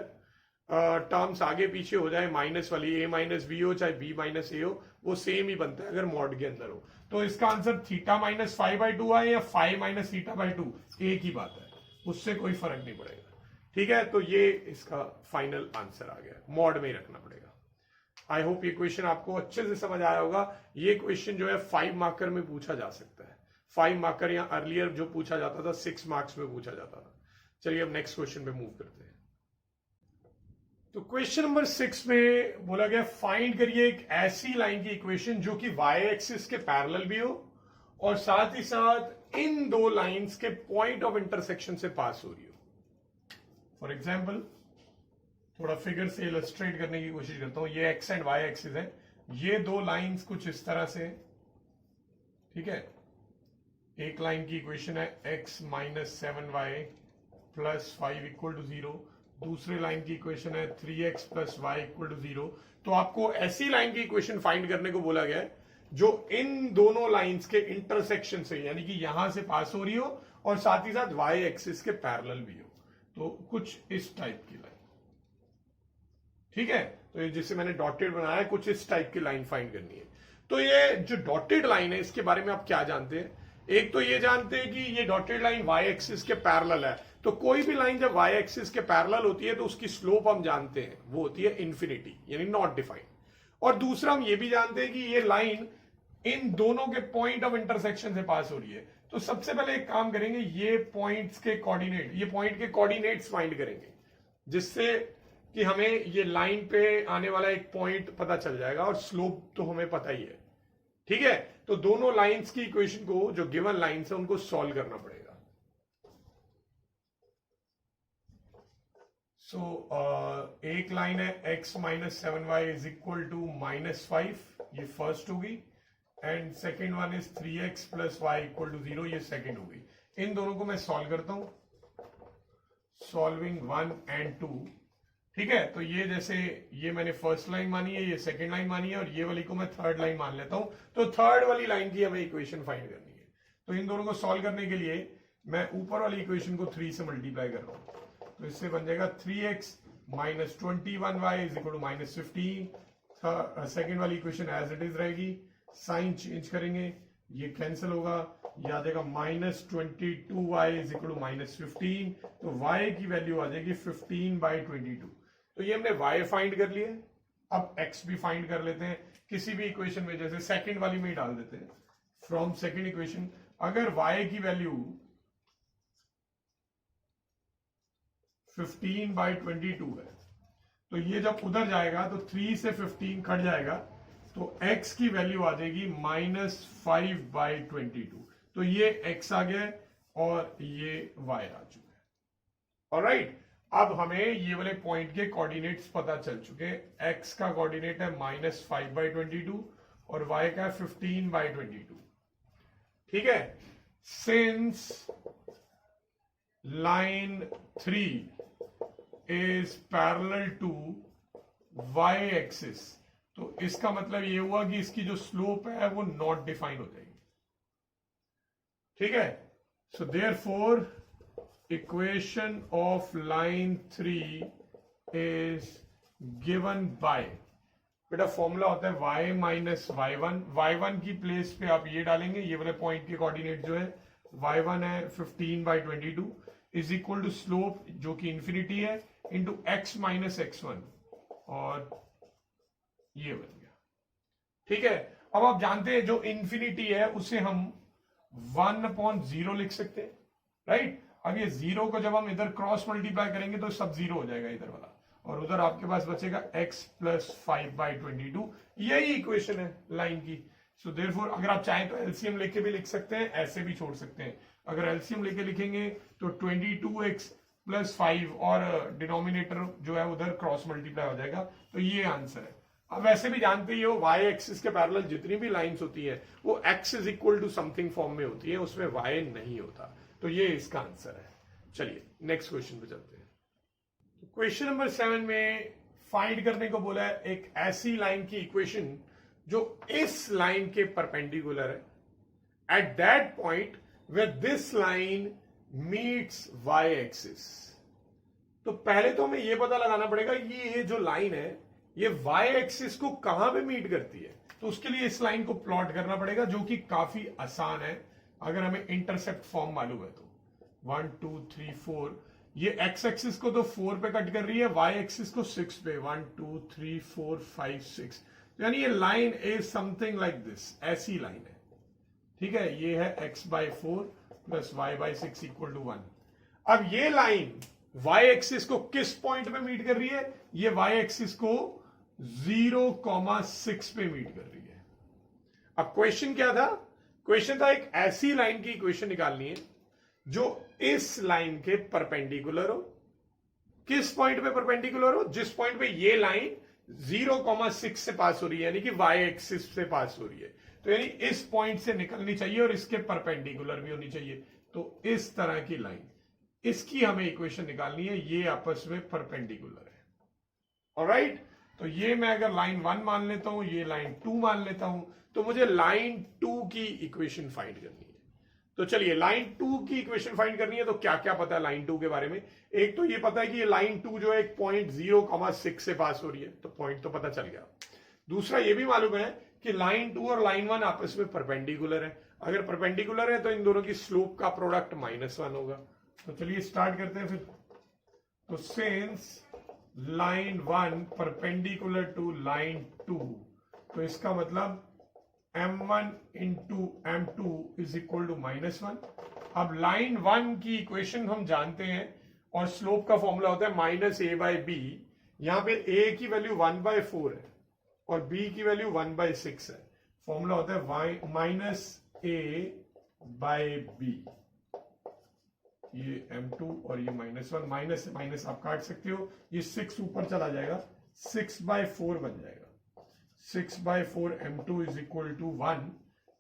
टर्म्स आगे पीछे हो जाए, माइनस वाली ए माइनस बी हो चाहे बी माइनस ए हो, वो सेम ही बनता है अगर मॉड के अंदर हो। तो इसका आंसर थीटा माइनस 5/2 आए या 5 माइनस थीटा बाई 2, एक ही बात है, उससे कोई फर्क नहीं पड़ेगा। ठीक है, तो ये इसका फाइनल आंसर आ गया, मॉड में ही रखना पड़ेगा। आई होप ये क्वेश्चन आपको अच्छे से समझ आया होगा। ये क्वेश्चन जो है 5 मार्कर में पूछा जा सकता है, 5 मार्कर, या अर्लियर जो पूछा जाता था 6 मार्क्स में पूछा जाता था। चलिए अब नेक्स्ट क्वेश्चन पे मूव करते हैं। तो क्वेश्चन नंबर 6 में बोला गया फाइंड करिए एक ऐसी लाइन की इक्वेशन जो कि वाई एक्सिस के पैरेलल भी हो और साथ ही साथ इन दो लाइंस के पॉइंट ऑफ इंटरसेक्शन से पास हो रही हो। फॉर एग्जाम्पल थोड़ा फिगर से इलस्ट्रेट करने की कोशिश करता हूं। ये एक्स एंड वाई एक्सिस है, ये दो लाइंस कुछ इस तरह से, ठीक है। एक लाइन की इक्वेशन है x minus 7y plus 5 equal to 0, दूसरे लाइन की इक्वेशन है 3x plus y equal to 0। तो आपको ऐसी लाइन की इक्वेशन फाइंड करने को बोला गया है जो इन दोनों लाइंस के इंटरसेक्शन से, यानी कि यहां से पास हो रही हो और साथ ही साथ वाई एक्सिस के पैरेलल भी हो। तो कुछ इस टाइप की लाइन, ठीक है। तो ये जिसे मैंने डॉटेड बनाया है, कुछ इस टाइप की लाइन फाइंड करनी है। तो ये जो डॉटेड लाइन है, इसके बारे में आप क्या जानते हैं? एक तो ये जानते हैं कि ये डॉटेड लाइन वाई एक्सिस के पैरेलल है, तो कोई भी लाइन जब वाई एक्सिस के पैरेलल होती है तो उसकी स्लोप हम जानते हैं, वो होती है इन्फिनिटी, यानी नॉट डिफाइंड। और दूसरा हम ये भी जानते हैं कि ये लाइन इन दोनों के पॉइंट ऑफ इंटरसेक्शन से पास हो रही है। तो सबसे पहले एक काम करेंगे, ये पॉइंट्स के कोऑर्डिनेट, ये पॉइंट के कोऑर्डिनेट्स फाइंड करेंगे, जिससे कि हमें ये लाइन पे आने वाला एक पॉइंट पता चल जाएगा और स्लोप तो हमें पता ही है, ठीक है। तो दोनों लाइंस की इक्वेशन को, जो गिवन लाइंस है, उनको सॉल्व करना पड़ेगा। एक लाइन है x minus 7y is equal to -5, ये फर्स्ट होगी, and second one is 3x plus y equal to 0, ये सेकेंड होगी। इन दोनों को मैं सॉल्व करता हूं, सॉल्विंग 1 एंड 2, ठीक है। तो ये जैसे ये मैंने फर्स्ट लाइन मानी है, ये सेकेंड लाइन मानी है, और ये वाली को मैं थर्ड लाइन मान लेता हूं। तो थर्ड वाली लाइन की हमें इक्वेशन फाइंड करनी है। तो इन दोनों को सॉल्व करने के लिए मैं ऊपर वाली इक्वेशन को 3 से मल्टीप्लाई कर रहा हूं, तो इससे बन जाएगा 3x minus 21y is equal to -15। Second वाली इक्वेशन एज इट इज रहेगी, साइन चेंज करेंगे, ये कैंसिल होगा, ये आ जाएगा -22y इज इक्वल टू -15। तो y की वैल्यू आ जाएगी 15/22। तो ये हमने y फाइंड कर लिया। अब x भी फाइंड कर लेते हैं किसी भी इक्वेशन में, जैसे सेकेंड वाली में ही डाल देते हैं। फ्रॉम सेकेंड इक्वेशन अगर y की वैल्यू 15/22 है, तो ये जब उधर जाएगा तो 3 से 15 कट जाएगा, तो x की वैल्यू आ जाएगी -5/22। तो ये x आ गया और ये y आ चुका है। ऑलराइट, अब हमें ये वाले पॉइंट के कोऑर्डिनेट्स पता चल चुके हैं। x का कोऑर्डिनेट है -5/22 और y का 15/22, ठीक है। Since line 3 is parallel to y axis, तो इसका मतलब ये हुआ कि इसकी जो स्लोप है वो नॉट डिफाइन हो जाएगी, ठीक है। So therefore equation of line 3 is given by, बेटा फॉर्मूला होता है y माइनस y1 की प्लेस पे आप ये डालेंगे, ये वाले पॉइंट के कोऑर्डिनेट जो है y1 है 15/22 इज इक्वल टू स्लोप जो कि इंफिनिटी है इंटू x माइनस x1 और ये बन गया। ठीक है, अब आप जानते हैं जो इंफिनिटी है उसे हम 1/0 लिख सकते हैं, राइट। अब ये जीरो को जब हम इधर क्रॉस मल्टीप्लाई करेंगे तो सब जीरो हो जाएगा इधर वाला, और उधर आपके पास बचेगा x प्लस 5/22। यही इक्वेशन है लाइन की। सो देयरफॉर अगर आप चाहें तो एलसीएम लेके भी लिख सकते हैं, ऐसे भी छोड़ सकते हैं। अगर एलसीएम लेके लिखेंगे तो 22x प्लस 5 और डिनोमिनेटर जो है उधर क्रॉस मल्टीप्लाई हो जाएगा, तो ये आंसर है। अब वैसे भी जानते ही हो वाई एक्सिस के पैरेलल जितनी भी लाइंस होती है वो x is equal to something form में होती है, उसमें y नहीं होता, तो ये इसका आंसर है। चलिए नेक्स्ट क्वेश्चन पे चलते हैं। क्वेश्चन नंबर 7 में फाइंड करने को बोला है एक ऐसी लाइन की इक्वेशन जो इस लाइन के परपेंडिकुलर है at that point where this line meets y axis. तो पहले तो हमें यह पता लगाना पड़ेगा ये जो लाइन है ये y एक्सिस को कहां पे मीट करती है, तो उसके लिए इस लाइन को प्लॉट करना पड़ेगा जो कि काफी आसान है अगर हमें इंटरसेप्ट फॉर्म मालूम है तो। 1 2 3 4 ये x एक्सिस को तो 4 पे कट कर रही है, y एक्सिस को 6 पे। 1 2 3 4 5 6, यानी ये line is something like this, ऐसी लाइन है। ठीक है, ये है x/4 plus y/6 equal to 1। अब ये लाइन y एक्सिस को किस पॉइंट पे मीट कर रही है? ये y एक्सिस को 0,6 पे मीट कर रही है। अब क्वेश्चन क्या था? क्वेश्चन था एक ऐसी लाइन की इक्वेशन निकालनी है जो इस लाइन के परपेंडिकुलर हो। किस पॉइंट पे परपेंडिकुलर हो? जिस पॉइंट पे ये लाइन 0,6 से पास हो रही है, यानी कि y एक्सिस से पास हो रही है। तो यानी इस पॉइंट से निकलनी चाहिए और इसके परपेंडिकुलर भी होनी चाहिए। तो इस तरह की लाइन, इसकी हमें इक्वेशन निकालनी है, ये आपस में परपेंडिकुलर है। ऑलराइट, तो ये मैं अगर लाइन 1 मान लेता हूं, ये लाइन 2 मान लेता हूं, तो मुझे लाइन 2 की इक्वेशन फाइंड करनी है। तो चलिए लाइन 2 की इक्वेशन फाइंड करनी है, तो क्या क्या पता है लाइन 2 के बारे में? एक तो ये पता है कि ये लाइन 2 जो है एक पॉइंट 0,6 से पास हो रही है, तो पॉइंट तो पता चल गया। दूसरा ये भी मालूम है कि लाइन 2 और लाइन 1 आपस में परपेंडिकुलर है। अगर परपेंडिकुलर है तो इन दोनों की स्लोप का प्रोडक्ट -1 होगा। तो चलिए स्टार्ट करते हैं फिर। तो since line 1 perpendicular to line 2, तो इसका मतलब m1 into m2 is equal to -1। अब लाइन 1 की इक्वेशन हम जानते हैं और स्लोप का फॉर्मूला होता है -a/b। यहां पे a की वैल्यू 1/4 है और b की वैल्यू 1/6 है। फॉर्मूला होता है -a/b। ये m2 और ये -1, माइनस से माइनस आप काट सकते हो, ये 6 ऊपर चला जाएगा, 6/4 बन जाएगा। 6/4 m2 इज इक्वल टू 1,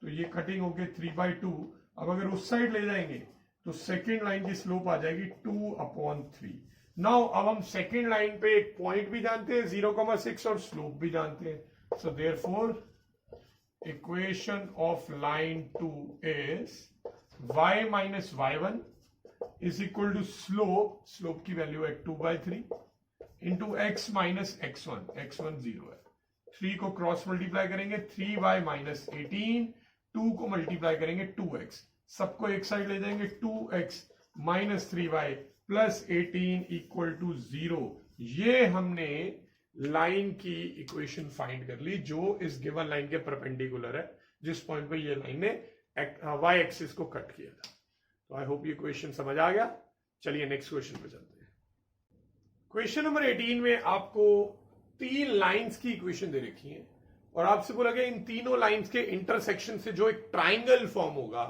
तो ये कटिंग होके 3/2। अब अगर उस साइड ले जाएंगे तो सेकेंड लाइन की स्लोप आ जाएगी 2/3। नाउ अब हम सेकेंड लाइन पे एक पॉइंट भी जानते हैं 0,6 और स्लोप भी जानते हैं। So therefore equation of line 2 is y minus y1 is equal to slope की वैल्यू है 2/3 into x minus x1, x1 0 है। 3 को क्रॉस मल्टीप्लाई करेंगे 3y माइनस 18, 2 को मल्टीप्लाई करेंगे 2x, सबको एक साइड ले जाएंगे 2x minus 3y plus 18 equal to 0। ये हमने लाइन की इक्वेशन फाइंड कर ली जो इस गिवन लाइन के परपेंडिकुलर है, जिस पॉइंट पे ये लाइन ने y एक्सिस को कट किया था। तो आई होप ये क्वेश्चन समझ आ गया। चलिए नेक्स्ट क्वेश्चन पे चलते हैं। क्वेश्चन नंबर 18 में आपको 3 लाइंस की इक्वेशन दे रखी है और आपसे बोला गया इन तीनों लाइंस के इंटरसेक्शन से जो एक ट्राइंगल फॉर्म होगा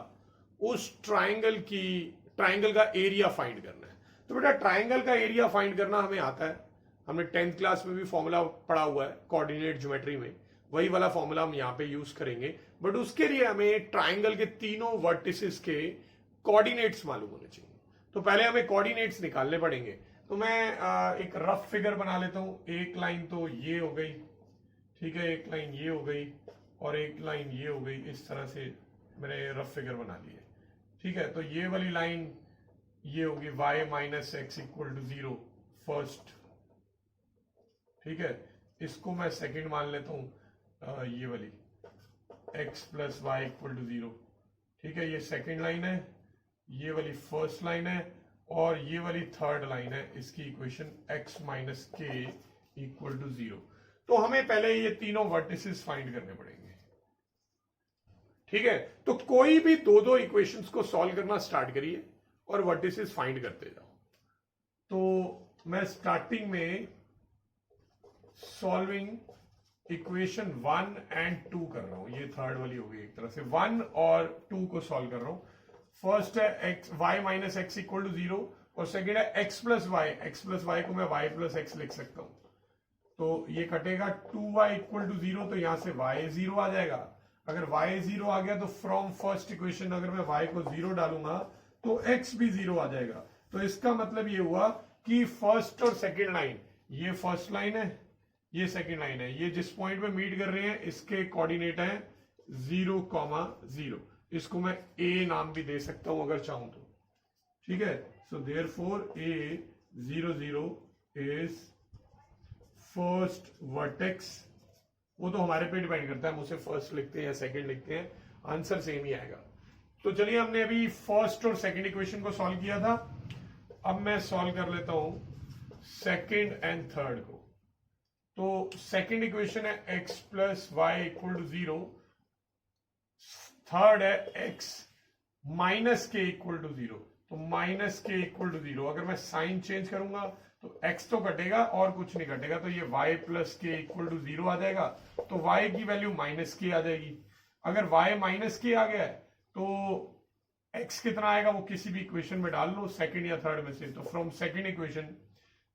उस ट्राइंगल का एरिया फाइंड करना है। तो बेटा ट्राइंगल का एरिया फाइंड करना हमें आता है, हमने 10th क्लास में भी फॉर्मूला पढ़ा हुआ है कोऑर्डिनेट ज्योमेट्री में, वही वाला फॉर्मूला हम यहाँ पे यूज करेंगे। बट उसके लिए हमें ट्राइंगल के तीनों वर्टिसेस के कोऑर्डिनेट्स मालूम होने चाहिए। तो पहले हमें कोऑर्डिनेट्स निकालने पड़ेंगे। तो मैं एक रफ फिगर बना लेता हूं। एक लाइन तो ये हो गई, ठीक है, एक लाइन ये हो गई और एक लाइन ये हो गई। इस तरह से मैंने रफ फिगर बना ली है, ठीक है। तो ये वाली लाइन ये होगी y minus x equal to 0 first, ठीक है। इसको मैं सेकंड मान लेता हूं, ये वाली x plus y equal to 0। ठीक है, ये सेकंड लाइन है, ये वाली फर्स्ट लाइन है और ये वाली थर्ड लाइन है। इसकी equation x minus k equal to 0। तो हमें पहले ये तीनों वर्टिसेस फाइंड करने पड़ेंगे। ठीक है, तो कोई भी दो इक्वेशंस को सॉल्व करना स्टार्ट करिए और वर्टिसेस फाइंड करते जाओ। तो मैं स्टार्टिंग में सॉल्विंग इक्वेशन 1 एंड 2 कर रहा हूं। ये थर्ड वाली होगी, एक तरह से 1 और 2 को सॉल्व कर रहा हूं। फर्स्ट है x y minus x equal to 0 और सेकेंड है x plus y. X plus y को मैं वाई प्लस एक्स लिख सकता हूं। तो ये कटेगा 2y इक्वल टू 0, तो यहां से y 0 आ जाएगा। अगर y 0 आ गया तो फ्रॉम फर्स्ट इक्वेशन अगर मैं y को 0 डालूंगा तो x भी 0 आ जाएगा। तो इसका मतलब ये हुआ कि फर्स्ट और सेकेंड लाइन, ये फर्स्ट लाइन है, ये सेकेंड लाइन है, ये जिस पॉइंट पे मीट कर रहे हैं इसके कोऑर्डिनेट है 0,0। इसको मैं a नाम भी दे सकता हूं अगर चाहूं तो। ठीक है, so therefore a 0 0 is first vertex. वो तो हमारे पे डिपेंड करता है, हम उसे फर्स्ट लिखते हैं या सेकंड लिखते हैं, आंसर सेम ही आएगा। तो चलिए, हमने अभी फर्स्ट और सेकंड इक्वेशन को सॉल्व किया था। अब मैं सॉल्व कर लेता हूं सेकंड एंड थर्ड को। तो सेकंड इक्वेशन है x plus y equal to 0। Third है x minus k equal to 0। तो माइनस के इक्वल टू 0, अगर मैं साइन चेंज करूंगा तो x तो कटेगा और कुछ नहीं कटेगा, तो ये y प्लस के इक्वल टू 0 आ जाएगा। तो y की वैल्यू माइनस के आ जाएगी। अगर y माइनस के आ गया है तो x कितना आएगा वो किसी भी इक्वेशन में डाल लो, सेकंड या थर्ड में से। तो फ्रॉम सेकंड इक्वेशन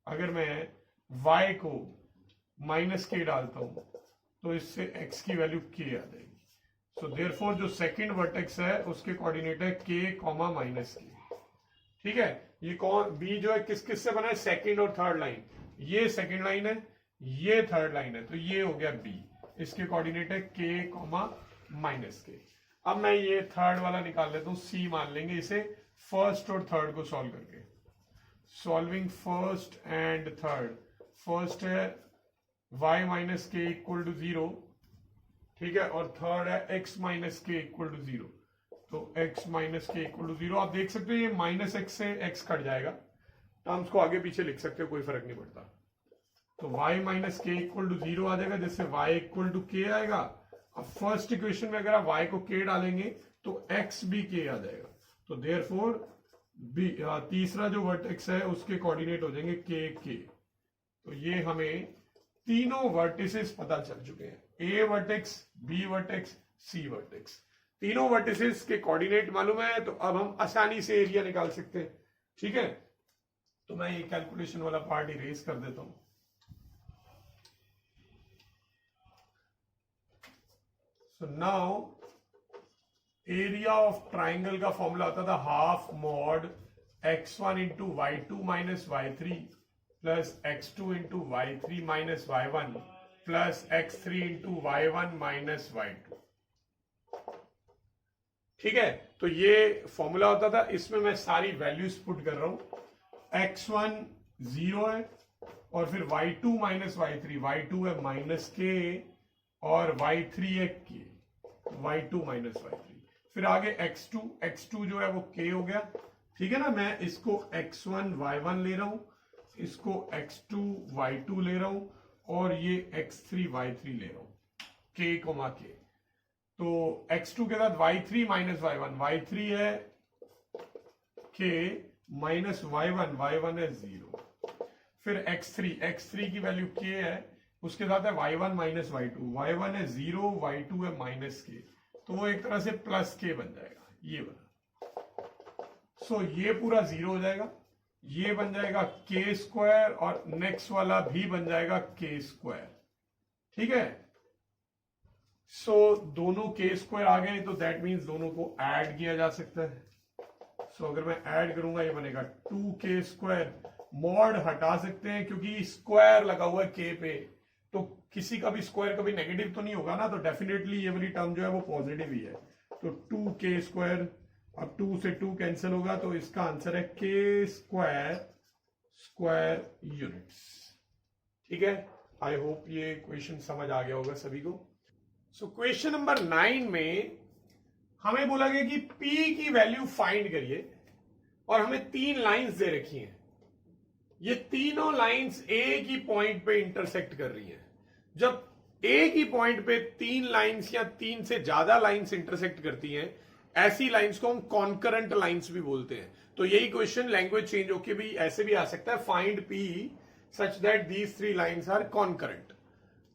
अगर मैं y को माइनस के डालता हूं तो इससे x की वैल्यू k आ जाएगी। सो देयरफॉर जो सेकंड वर्टेक्स है उसके कोऑर्डिनेट है k कॉमा माइनस के। ठीक है, ये कौन बी जो है किस किस से बना है, सेकंड और थर्ड लाइन। ये सेकंड लाइन है, ये थर्ड लाइन है, तो ये हो गया बी। इसके कोऑर्डिनेट है के कॉमा माइनस के। अब मैं ये थर्ड वाला निकाल लेता हूं, सी मान लेंगे इसे, फर्स्ट और थर्ड को सॉल्व करके। Solving first and third. First है y minus k equal to 0। ठीक है, और थर्ड है x minus k equal to 0। तो x minus k equal to 0, आप देख सकते हो ये माइनस x से x कट जाएगा, टर्म्स को आगे पीछे लिख सकते हो, कोई फर्क नहीं पड़ता। तो y minus k equal to 0 आ जाएगा, जिससे y इक्वल टू k आएगा। अब फर्स्ट इक्वेशन में अगर आप y को k डालेंगे तो x भी k आ जाएगा। तो देयरफॉर तीसरा जो वर्टेक्स है उसके कोऑर्डिनेट हो जाएंगे k। तो ये हमें तीनों वर्टिसेस पता चल चुके हैं, a vertex, b vertex, c vertex. तीनों वर्टिसेस के कोऑर्डिनेट मालूम है, तो अब हम आसानी से एरिया निकाल सकते हैं। ठीक है, तो मैं ये कैलकुलेशन वाला पार्ट इरेज कर देता हूं। So now area of triangle का फॉर्मूला होता था half mod x1 into y2 minus y3 plus x2 into y3 minus y1 plus x3 into y1 minus y2। ठीक है, तो ये फॉर्मूला होता था, इसमें मैं सारी वैल्यूज पुट कर रहा हूं। x1 0 है और फिर y2 माइनस y3, y2 है माइनस के और y3 है के, y2 माइनस y3। फिर आगे x2 जो है वो k हो गया। ठीक है ना, मैं इसको x1 y1 ले रहा हूं, इसको x2 y2 ले रहा हूं और ये x3 y3 ले रहा हूं, k कोमा k। तो x2 के साथ y3 माइनस y1, y3 है k माइनस y1 है 0। फिर x3 की वैल्यू k है, उसके साथ है y1 माइनस y1 है 0, y2 है माइनस k, तो वो एक तरह से प्लस k बन जाएगा ये वाला। सो ये पूरा 0 हो जाएगा, ये बन जाएगा k स्क्वायर और नेक्स्ट वाला भी बन जाएगा k स्क्वायर। ठीक है, सो दोनों k स्क्वायर आ गए, तो दैट मीन्स दोनों को ऐड किया जा सकता है। सो अगर मैं ऐड करूंगा ये बनेगा 2k स्क्वायर। मॉड हटा सकते हैं क्योंकि स्क्वायर लगा हुआ है k पे, तो किसी का भी स्क्वायर कभी नेगेटिव तो नहीं होगा ना, तो डेफिनेटली ये वाली टर्म जो है वो पॉजिटिव ही है। तो 2k स्क्वायर, अब 2 से 2 कैंसिल होगा, तो इसका आंसर है k स्क्वायर यूनिट्स। ठीक है, आई होप ये क्वेश्चन समझ आ गया होगा सभी को। सो क्वेश्चन नंबर 9 में हमें बोला गया कि P की वैल्यू फाइंड करिए और हमें 3 लाइंस दे रखी हैं। ये तीनों लाइंस एक ही पॉइंट पे इंटरसेक्ट कर रही हैं। जब एक ही पॉइंट पे 3 लाइंस या 3 से ज्यादा लाइंस इंटरसेक्ट करती हैं, ऐसी लाइंस को हम कॉन्करेंट लाइंस भी बोलते हैं। तो यही क्वेश्चन लैंग्वेज चेंज होके भी ऐसे भी आ सकता है, find P such that these 3 lines are concurrent,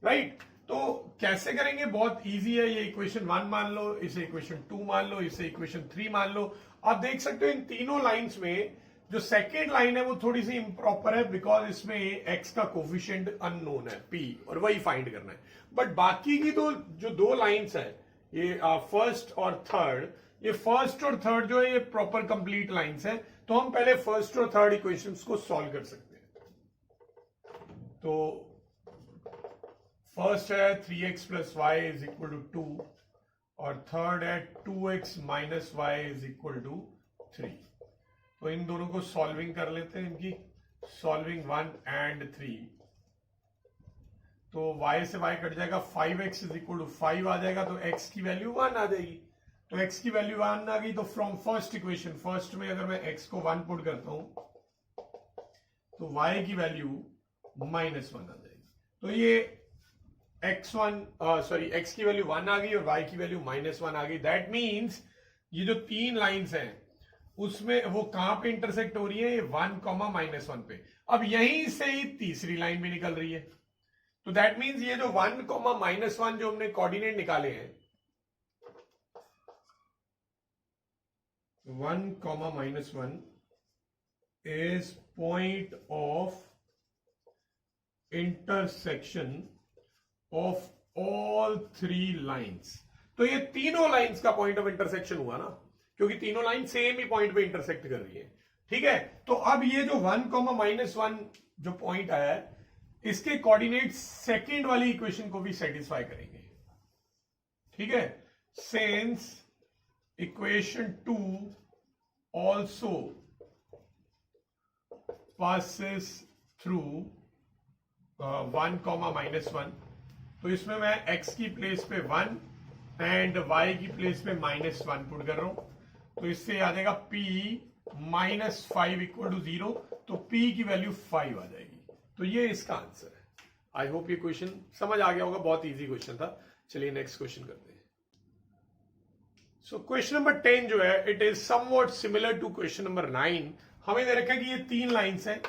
right. तो कैसे करेंगे, बहुत इजी है। ये इक्वेशन 1 मान लो, इसे इक्वेशन 2 मान लो, इसे इक्वेशन 3 मान लो। आप देख सकते हो इन तीनों लाइंस में जो सेकेंड लाइन है वो थोड़ी सी इंप्रॉपर है, बिकॉज इसमें एक्स का कोफिशिएंट अननोन है P, और वही फाइंड करना है। बट बाकी की तो जो 2 लाइंस है, ये फर्स्ट और थर्ड, ये फर्स्ट और थर्ड जो है ये प्रॉपर कंप्लीट लाइंस है। तो हम पहले फर्स्ट और थर्ड इक्वेशंस को सॉल्व कर सकते हैं। तो फर्स्ट है 3x plus y is equal to 2 और थर्ड है 2x minus y is equal to 3। तो इन दोनों को सॉल्विंग कर लेते हैं, इनकी सॉल्विंग 1 एंड 3। तो y से y कट जाएगा, 5x इज इक्वल टू 5 आ जाएगा, तो x की वैल्यू 1 आ जाएगी। तो x की वैल्यू 1 आ गई, तो फ्रॉम फर्स्ट इक्वेशन, फर्स्ट में अगर मैं x को 1 पुट करता हूं तो y की वैल्यू -1 आ जाएगी। तो ये x की वैल्यू 1 आ गई और y की वैल्यू -1 आ गई। दैट मीन्स ये जो 3 लाइंस हैं उसमें वो कहां पे इंटरसेक्ट हो रही है, 1, -1 पे। अब यहीं से ही तीसरी लाइन भी निकल रही है। तो दैट मीन्स ये जो 1, -1 जो हमने कोऑर्डिनेट निकाले हैं, 1, -1 is point of intersection of all 3 lines. तो ये तीनों लाइंस का पॉइंट ऑफ इंटरसेक्शन हुआ ना, क्योंकि तीनों लाइन सेम ही पॉइंट पे इंटरसेक्ट कर रही है। ठीक है, तो अब ये जो 1, -1 जो पॉइंट आया है, इसके कोऑर्डिनेट सेकंड वाली इक्वेशन को भी सेटिस्फाई करेंगे। ठीक है, since equation 2 also passes through 1, -1, तो इसमें मैं x की प्लेस पे 1 एंड y की प्लेस पे -1 पुट कर रहा हूं। तो इससे आ जाएगा P -5 इक्वल टू 0, तो P की वैल्यू 5 आ जाएगी। तो ये इसका आंसर है। आई होप ये क्वेश्चन समझ आ गया होगा, बहुत इजी क्वेश्चन था। चलिए नेक्स्ट क्वेश्चन करते हैं। सो क्वेश्चन नंबर 10 जो है, it is somewhat similar to question number 9। हमें दे रखा है कि ये 3 लाइंस हैं,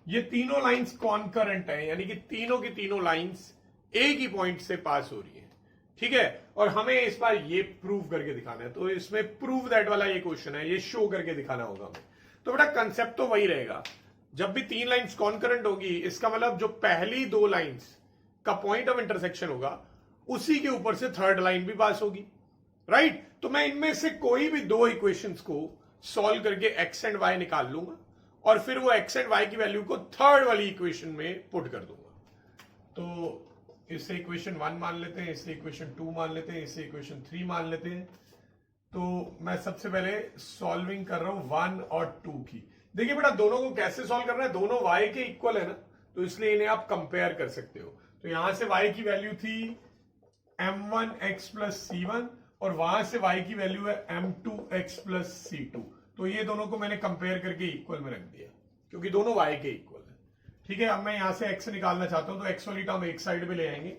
ये तीनों लाइंस कॉन्करेंट हैं, यानी कि तीनों की तीनों लाइंस एक ही पॉइंट से पास हो रही है। ठीक है, और हमें इस बार ये प्रूव करके दिखाना है। तो इसमें प्रूव दैट वाला ये क्वेश्चन है, ये शो करके दिखाना होगा हमें। तो बेटा कंसेप्ट तो वही रहेगा, जब भी 3 लाइंस कॉन्करेंट होगी, इसका मतलब जो पहली 2 लाइंस का पॉइंट ऑफ इंटरसेक्शन होगा, उसी के ऊपर से थर्ड लाइन भी पास होगी, राइट। तो मैं इनमें से कोई भी 2 इक्वेशंस को सॉल्व करके x एंड y निकाल लूंगा और फिर वो x एंड y की वैल्यू को थर्ड वाली इक्वेशन में पुट कर दूंगा। तो इसे इक्वेशन 1 मान लेते हैं, इसे इक्वेशन 2 मान लेते हैं, इसे इक्वेशन 3 मान लेते हैं। तो मैं सबसे पहले सॉल्विंग कर रहा हूं 1 और 2 की। देखिए बेटा, दोनों को कैसे सॉल्व करना है, दोनों y के इक्वल है ना, तो इसलिए इन्हें आप कंपेयर कर सकते हो। तो यहां से y की वैल्यू थी m1x प्लस c1 और वहां से y की वैल्यू है m2x प्लस c2। तो ये दोनों को मैंने कंपेयर करके इक्वल में रख दिया, क्योंकि दोनों y के इक्वल है। ठीक है, अब मैं यहां से x निकालना चाहता हूं, तो x वाली टर्म एक साइड में ले आएंगे,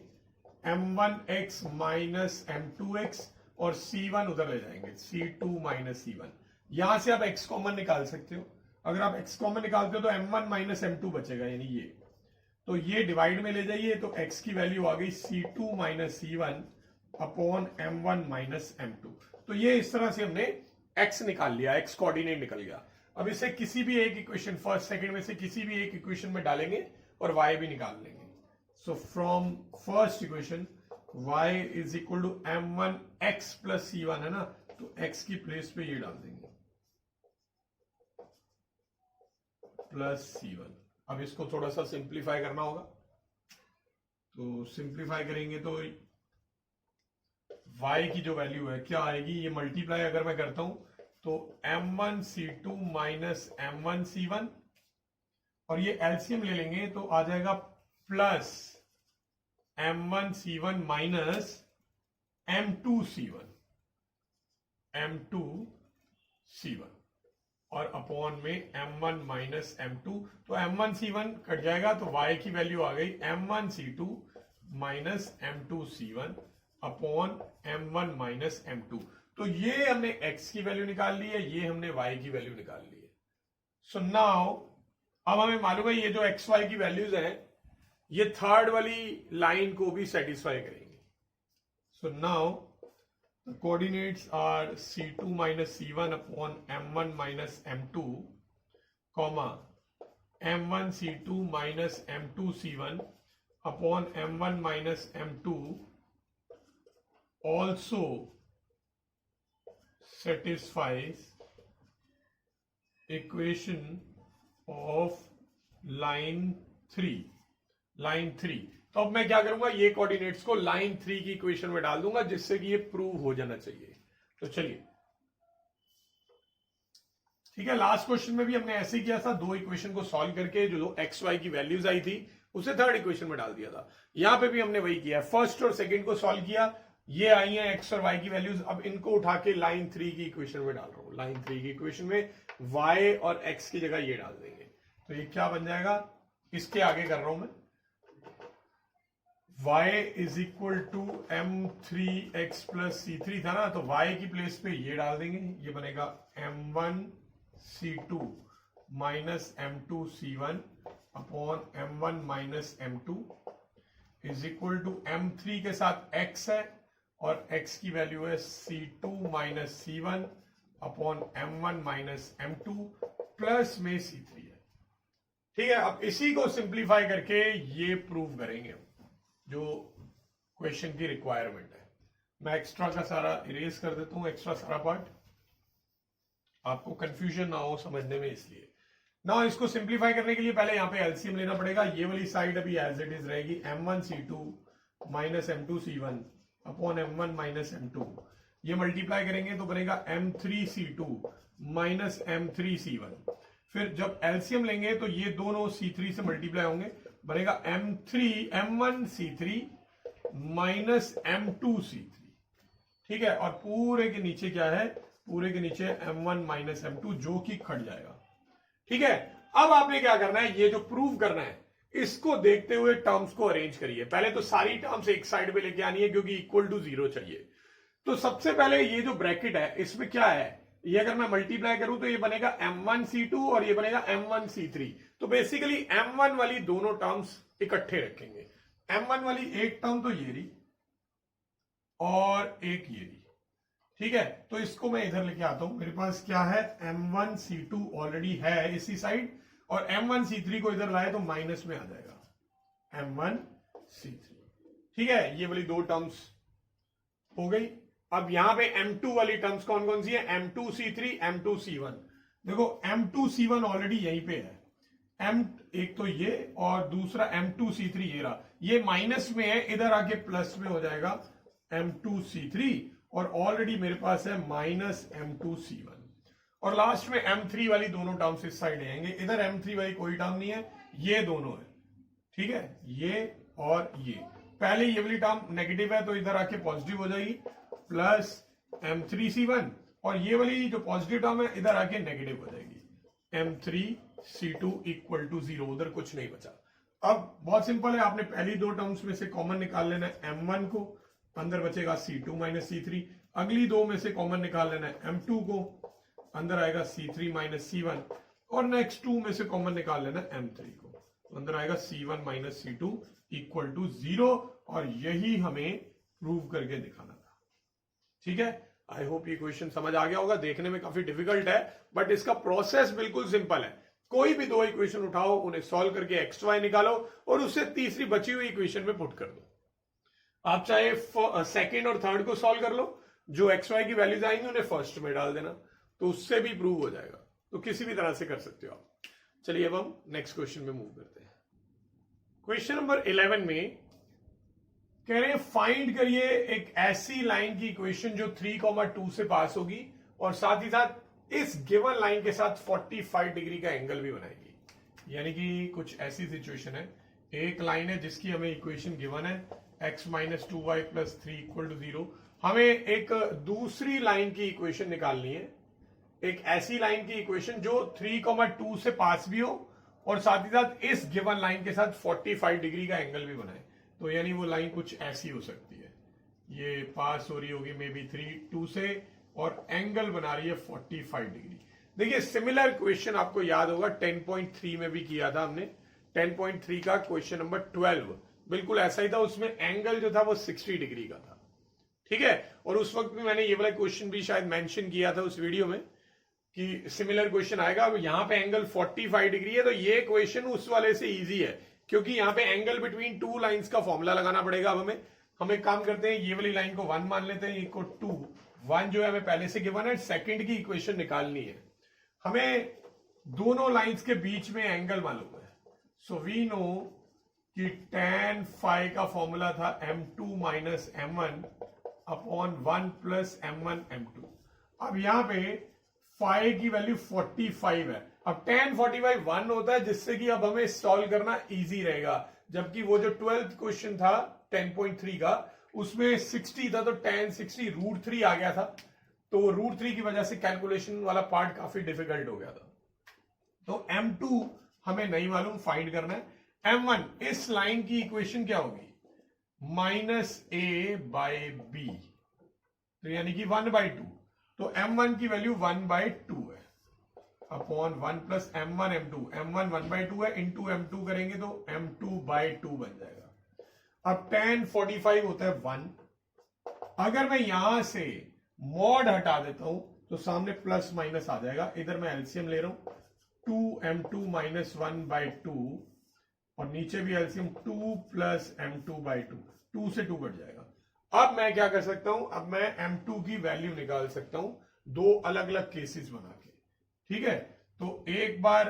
m1x माइनस m2x, और c1 उधर ले जाएंगे, c2 माइनस c1। यहां से आप x कॉमन निकाल सकते हो। अगर आप x कॉमन निकालते हो तो m1 माइनस m2 बचेगा, यानी ये। तो ये डिवाइड में ले जाइए, तो x की वैल्यू आ गई c2 minus c1 upon m1 minus m2। तो ये इस तरह से हमने x निकाल लिया, x कोऑर्डिनेट निकल गया। अब इसे किसी भी एक इक्वेशन, फर्स्ट सेकंड में से किसी भी एक इक्वेशन में डालेंगे और y भी निकाल लेंगे। So from first equation y is equal to m1x plus c1 है ना, तो x की प्लेस पे ये डाल देंगे प्लस c1। अब इसको थोड़ा सा सिंप्लीफाई करना होगा, तो सिंप्लीफाई करेंगे तो y की जो वैल्यू है क्या आएगी, ये मल्टीप्लाई अगर मैं करता हूं तो m1 c2 minus m1 c1, और ये एलसीएम ले लेंगे तो आ जाएगा प्लस m1c1 माइनस m2c1 और अपॉन में m1 माइनस m2, तो m1c1 कट जाएगा तो y की वैल्यू आ गई m1c2 minus m2c1 upon m1 minus m2। तो ये हमने x की वैल्यू निकाल ली है, ये हमने y की वैल्यू निकाल ली है। सो नाउ अब हमें मालूम है ये जो एक्स वाई की वैल्यूज हैं ये थर्ड वाली लाइन को भी सेटिस्फाई करेंगे। So now the coordinates are c2 minus c1 upon m1 minus m2 comma m1 c2 minus m2 c1 upon m1 minus m2 also satisfies equation of line 3। तो अब मैं क्या करूंगा, ये कोऑर्डिनेट्स को लाइन 3 की इक्वेशन में डाल दूंगा जिससे कि ये प्रूव हो जाना चाहिए। तो चलिए ठीक है, लास्ट क्वेश्चन में भी हमने ऐसे ही किया था, दो इक्वेशन को सॉल्व करके जो एक्स वाई की वैल्यूज आई थी उसे थर्ड इक्वेशन में डाल दिया था। यहां पे भी हमने वही किया, फर्स्ट और सेकंड को सॉल्व किया, ये आई है एक्स और वाई की वैल्यूज, अब इनको उठा के लाइन 3 की इक्वेशन में डाल रहा हूं। लाइन 3 की इक्वेशन में वाई और एक्स की जगह ये डाल देंगे, तो ये क्या बन जाएगा, इसके आगे कर रहा हूं मैं, y is equal to m3x plus c3 था ना, तो y की प्लेस पे ये डाल देंगे, ये बनेगा m1c2 minus m2c1 upon m1 minus m2 is equal to m3 के साथ x है और x की वैल्यू है c2 minus c1 upon m1 minus m2 plus में c3 है। ठीक है, अब इसी को सिंप्लीफाई करके ये प्रूव करेंगे जो क्वेश्चन की रिक्वायरमेंट है। मैं एक्स्ट्रा का सारा इरेज कर देता हूं, एक्स्ट्रा सारा पार्ट, आपको कंफ्यूजन ना हो समझने में, इसलिए ना इसको सिंप्लीफाई करने के लिए पहले यहां पे एलसीएम लेना पड़ेगा। ये वाली साइड अभी एज इट इज रहेगी, m1c2 minus m2c1 upon m1 minus m2, ये मल्टीप्लाई करेंगे तो बनेगा m3c2 माइनस m3c1, फिर जब एलसीएम लेंगे तो ये दोनों c3 से मल्टीप्लाई होंगे, बनेगा m1c3 माइनस m2c3। ठीक है, और पूरे के नीचे क्या है, पूरे के नीचे m1 माइनस m2 जो कि कट जाएगा। ठीक है, अब आपने क्या करना है, ये जो प्रूव करना है इसको देखते हुए टर्म्स को अरेंज करिए। पहले तो सारी टर्म्स एक साइड पे लेके आनी है क्योंकि इक्वल टू 0 चाहिए। तो सबसे पहले ये जो ब्रैकेट है इसमें क्या है, ये अगर मैं मल्टीप्लाई करूं तो ये बनेगा m1c2 और ये बनेगा m1c3। तो बेसिकली m1 वाली दोनों टर्म्स इकट्ठे रखेंगे, m1 वाली एक टर्म तो ये रही और एक ये रही। ठीक है, तो इसको मैं इधर लेके आता हूं, मेरे पास क्या है, m1c2 ऑलरेडी है इसी साइड और m1c3 को इधर लाए तो माइनस में आ जाएगा m1c3। ठीक है, ये वाली दो टर्म्स हो गई। अब यहां पे m2 वाली टर्म्स कौन कौन सी है, m2c3 m2c1। देखो m2c1 ऑलरेडी यहीं पे है, एक तो ये और दूसरा m2c3 ये रहा, ये माइनस में है, इधर आके प्लस में हो जाएगा m2c3 और ऑलरेडी मेरे पास है माइनस m2c1 और लास्ट में m3 वाली दोनों टर्म्स इस साइड आएंगे, इधर m3 वाली कोई टर्म नहीं है, ये दोनों है। ठीक है, ये और ये, पहले ये वाली टर्म नेगेटिव है तो इधर आके पॉजिटिव हो जाएगी, प्लस m3c1 और ये वाली जो पॉजिटिव टर्म है इधर आके नेगेटिव हो जाएगी, m3c2 इक्वल टू 0, उधर कुछ नहीं बचा। अब बहुत सिंपल है, आपने पहली दो टर्म्स में से कॉमन निकाल लेना है m1 को, अंदर बचेगा c2 माइनस c3, अगली दो में से कॉमन निकाल लेना है m2 को, अंदर आएगा c3 माइनस c1 और नेक्स्ट टू में से कॉमन निकाल लेना है m3 को, तो अंदर आएगा c1 minus c2 equal to 0 और यही हमें प्रूव करके दिखाना था। ठीक है, आई होप ये क्वेश्चन समझ आ गया होगा, देखने में काफी डिफिकल्ट है बट इसका प्रोसेस बिल्कुल सिंपल है। कोई भी दो इक्वेशन उठाओ, उन्हें सॉल्व करके एक्स वाई निकालो और उससे तीसरी बची हुई इक्वेशन में पुट कर दो। आप चाहे सेकेंड और थर्ड को सॉल्व कर लो, जो एक्स वाई की वैल्यूज आएंगी उन्हें फर्स्ट में डाल देना, तो उससे भी प्रूव हो जाएगा। तो किसी भी तरह से कर सकते हो आप। चलिए अब हम नेक्स्ट क्वेश्चन में मूव करते हैं। क्वेश्चन नंबर 11 में कह रहे हैं फाइंड करिए एक ऐसी लाइन की इक्वेशन जो 3,2 से पास होगी और साथ ही साथ इस गिवन लाइन के साथ 45 डिग्री का एंगल भी बनाएगी। यानी कि कुछ ऐसी सिचुएशन है, एक लाइन है जिसकी हमें इक्वेशन गिवन है, x minus 2y plus 3 equal to 0। हमें एक दूसरी लाइन की इक्वेशन निकालनी है, एक ऐसी लाइन की इक्वेशन जो 3,2 से पास भी हो और साथ ही साथ इस गिवन लाइन के साथ 45 डिग्री का एंगल भी बनाए। तो यानी वो लाइन कुछ ऐसी हो सकती है, ये पास हो रही होगी मे बी 2 से और एंगल बना रही है 45 डिग्री। देखिए सिमिलर क्वेश्चन आपको याद होगा 10.3 में भी किया था हमने। 10.3 का क्वेश्चन नंबर 12 बिल्कुल ऐसा ही था, उसमें एंगल जो था वो 60 डिग्री का था। ठीक है, और उस वक्त भी मैंने ये वाला क्वेश्चन भी शायद मेंशन किया था उस वीडियो में कि सिमिलर क्वेश्चन आएगा। अब यहां पे एंगल 45 डिग्री है, तो ये क्वेश्चन उस वाले से इजी है क्योंकि यहां पे एंगल बिटवीन टू लाइंस का फॉर्मूला लगाना पड़ेगा। अब हमें काम करते हैं, ये वाली लाइन को 1 मान लेते हैं, इको 2। 1 जो है हमें पहले से गिवन है, सेकंड की इक्वेशन निकालनी है। हमें दोनों लाइंस के बीच में एंगल मालूम है, सो वी नो कि tan फाई का फॉर्मूला था m2 minus m1 upon 1 plus m1 m2। अब यहां पे फाई की वैल्यू 45 है। अब tan 45 1 होता है, जिससे कि अब हमें सॉल्व करना इजी रहेगा। जबकि वो जो 12th क्वेश्चन था 10.3 का, उसमें 60 था, तो tan 60 √3 आ गया था। तो √3 की वजह से कैलकुलेशन वाला पार्ट काफी डिफिकल्ट हो गया था। तो m2 हमें नहीं मालूम, फाइंड करना है। m1 इस लाइन की इक्वेशन क्या होगी, -a/b, तो यानी कि 1/2। तो m1 की वैल्यू 1/2 है upon 1 plus m1 m2। m1 1/2 है, इंटू m2 करेंगे तो m2/2 बन जाएगा। अब tan 45 होता है 1। अगर मैं यहां से मॉड हटा देता हूं तो सामने प्लस माइनस आ जाएगा। इधर मैं एलसीएम ले रहा हूं, 2m2 माइनस 1/2 और नीचे भी एलसीएम 2 प्लस m2/2, 2 से 2 कट जाएगा। अब मैं क्या कर सकता हूं, अब मैं m2 की वैल्यू निकाल सकता हूं दो अलग अलग केसेस बना के। ठीक है, तो एक बार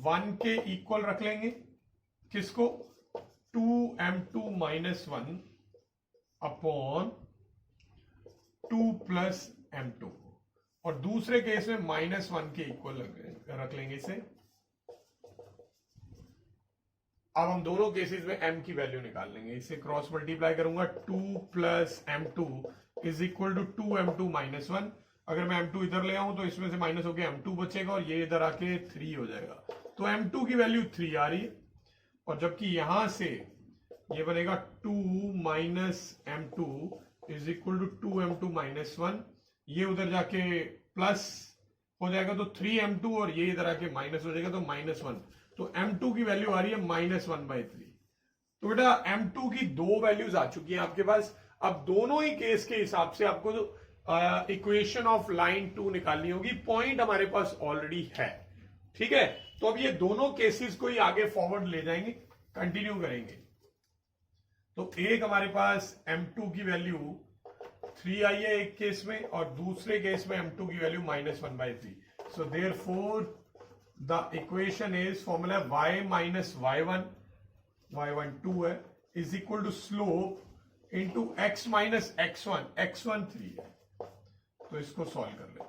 1 के इक्वल रख लेंगे, किसको, 2m2 minus 1 upon 2 plus m2, और दूसरे केस में -1 के इक्वल रख लेंगे इसे। अब हम दोनों केसेस में m की वैल्यू निकाल लेंगे, इसे क्रॉस मल्टीप्लाई करूंगा, 2 plus m2 is equal to 2m2 minus 1। अगर मैं m2 इधर ले आऊं तो इसमें से माइनस होके m2 बचेगा और ये इधर आके 3 हो जाएगा। तो m2 की वैल्यू 3 आ रही है, और जबकि यहां से ये बनेगा 2 minus m2 is equal to 2m2 minus 1। ये उधर जाके प्लस हो जाएगा तो 3m2, और ये इधर आके माइनस हो जाएगा तो -1। तो m2 की वैल्यू आ रही है -1/3। तो बेटा m2 की दो वैल्यूज आ चुकी हैं आपके पास। अब दोनों ही केस के हिसाब से आपको इक्वेशन ऑफ लाइन 2 निकालनी होगी। पॉइंट हमारे पास ऑलरेडी है। ठीक है, तो अब ये दोनों केसेस को ही आगे फॉरवर्ड ले जाएंगे, कंटिन्यू करेंगे। तो एक हमारे पास m2 की वैल्यू 3 आई है एक केस में, और दूसरे केस में m2 की value -1/3। So therefore the equation is, formula y minus y1 2 है, is equal to slope into x minus x1 3 है। तो इसको सॉल्व कर लेते हैं।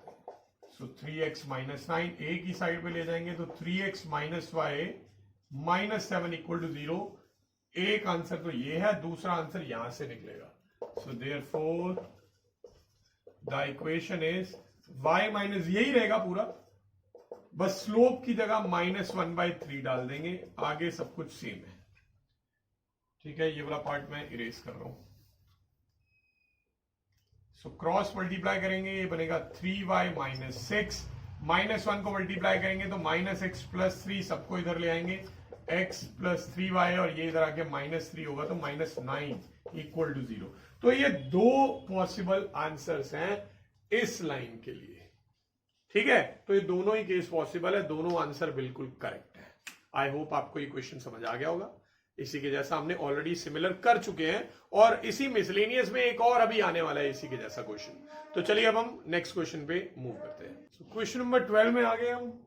सो 3x माइनस 9 एक ही साइड पे ले जाएंगे, तो 3x minus y minus 7 equal to 0। एक आंसर तो ये है, दूसरा आंसर यहां से निकलेगा। सो therefore the equation is y minus, यही रहेगा पूरा, बस स्लोप की जगह -1/3 डाल देंगे, आगे सब कुछ सेम है। ठीक है, ये वाला पार्ट मैं इरेज कर रहा हूं। सो क्रॉस मल्टीप्लाई करेंगे, ये बनेगा 3y माइनस 6, -1 को मल्टीप्लाई करेंगे तो -x प्लस 3, सबको इधर ले आएंगे, x प्लस 3y, और ये इधर आके -3 होगा तो -9 इक्वल टू 0। तो ये दो पॉसिबल आंसर्स हैं इस लाइन के लिए। ठीक है, तो ये दोनों ही केस पॉसिबल है, दोनों आंसर बिल्कुल करेक्ट है। आई होप आपको ये क्वेश्चन समझ आ गया होगा। इसी के जैसा हमने ऑलरेडी सिमिलर कर चुके हैं, और इसी मिसलेनियस में एक और अभी आने वाला है इसी के जैसा क्वेश्चन। तो चलिए अब हम नेक्स्ट क्वेश्चन पे मूव करते हैं। क्वेश्चन नंबर 12 में आ गए हम।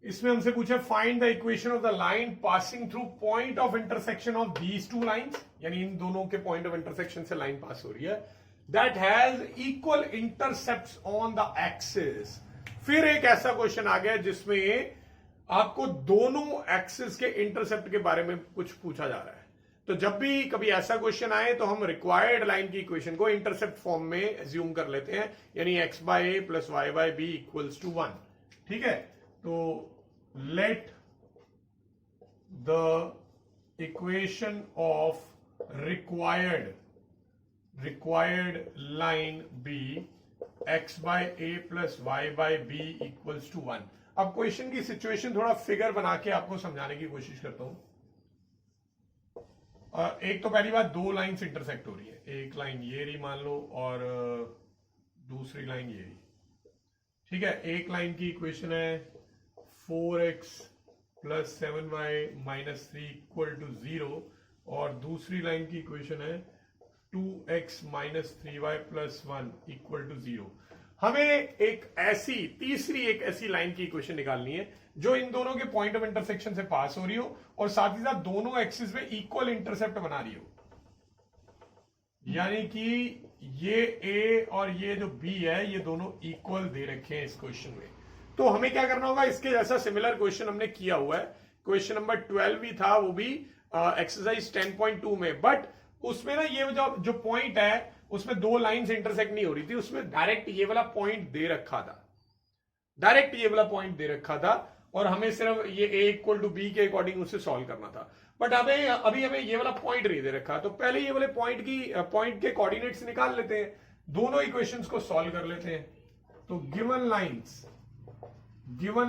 इसमें हमसे पूछा find the equation of the line passing through point of intersection of these two lines, यानी इन दोनों के पॉइंट ऑफ इंटरसेक्शन से लाइन पास हो रही है, that has equal intercepts on the axis. फिर एक ऐसा क्वेश्चन आ गया जिसमें आपको दोनों एक्सिस के इंटरसेप्ट के बारे में कुछ पूछा जा रहा है। तो जब भी कभी ऐसा क्वेश्चन आए तो हम रिक्वायर्ड लाइन की इक्वेशन को इंटरसेप्ट फॉर्म में एज्यूम कर लेते हैं, यानी x by a plus y by b equals to 1। ठीक है, तो let the equation of required line be x by a plus y by b equals to 1। अब क्वेश्चन की सिचुएशन थोड़ा फिगर बना के आपको समझाने की कोशिश करता हूं। एक तो पहली बात, दो लाइंस इंटरसेक्ट हो रही है, एक लाइन ये रही मान लो और दूसरी लाइन ये रही। ठीक है, एक लाइन की इक्वेशन है 4x plus 7y minus 3 equal to 0 और दूसरी लाइन की इक्वेशन है 2x minus 3y plus 1 equal to 0। हमें तीसरी एक ऐसी लाइन की इक्वेशन निकालनी है जो इन दोनों के पॉइंट ऑफ इंटरसेक्शन से पास हो रही हो और साथ ही साथ दोनों एक्सिस में इक्वल इंटरसेप्ट बना रही हो, यानी कि ये a और ये जो b है ये दोनों इक्वल दे रखे हैं इस क्वेश्चन में। तो हमें क्या करना होगा, इसके जैसा सिमिलर क्वेश्चन हमने किया हुआ है, क्वेश्चन नंबर 12 भी था, वो भी एक्सरसाइज 10.2 में, बट उसमें ना ये जो पॉइंट है उसमें दो लाइंस इंटरसेक्ट नहीं हो रही थी, उसमें डायरेक्ट ये वाला पॉइंट दे रखा था और हमें सिर्फ ये a इक्वल टू बी के अकॉर्डिंग उसे सॉल्व करना था। बट अभी हमें ये वाला पॉइंट नहीं दे रखा, तो पहले ये वाले पॉइंट के कोऑर्डिनेट्स निकाल लेते हैं, दोनों इक्वेशंस को सॉल्व कर लेते हैं। तो गिवन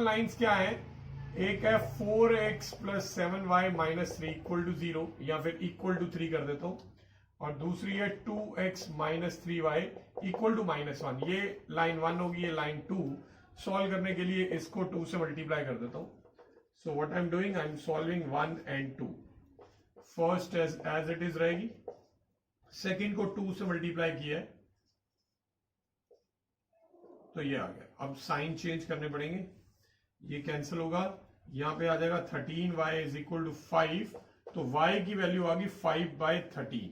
लाइंस क्या है, एक है 4x plus 7y minus 3 equal to 0 या फिर इक्वल टू 3 कर देता हूं, और दूसरी है 2x minus 3y equal to minus 1। ये लाइन 1 होगी, ये लाइन 2। सॉल्व करने के लिए इसको 2 से मल्टीप्लाई कर देता हूं। So what I am doing, I am solving 1 and 2। First as it is रहेगी, सेकेंड को 2 से मल्टीप्लाई किया है तो ये आ गया। अब साइन चेंज करने पड़ेंगे, ये कैंसिल होगा, यहां पे आ जाएगा 13y इज इक्वल टू 5, तो y की वैल्यू आ गई 5/13।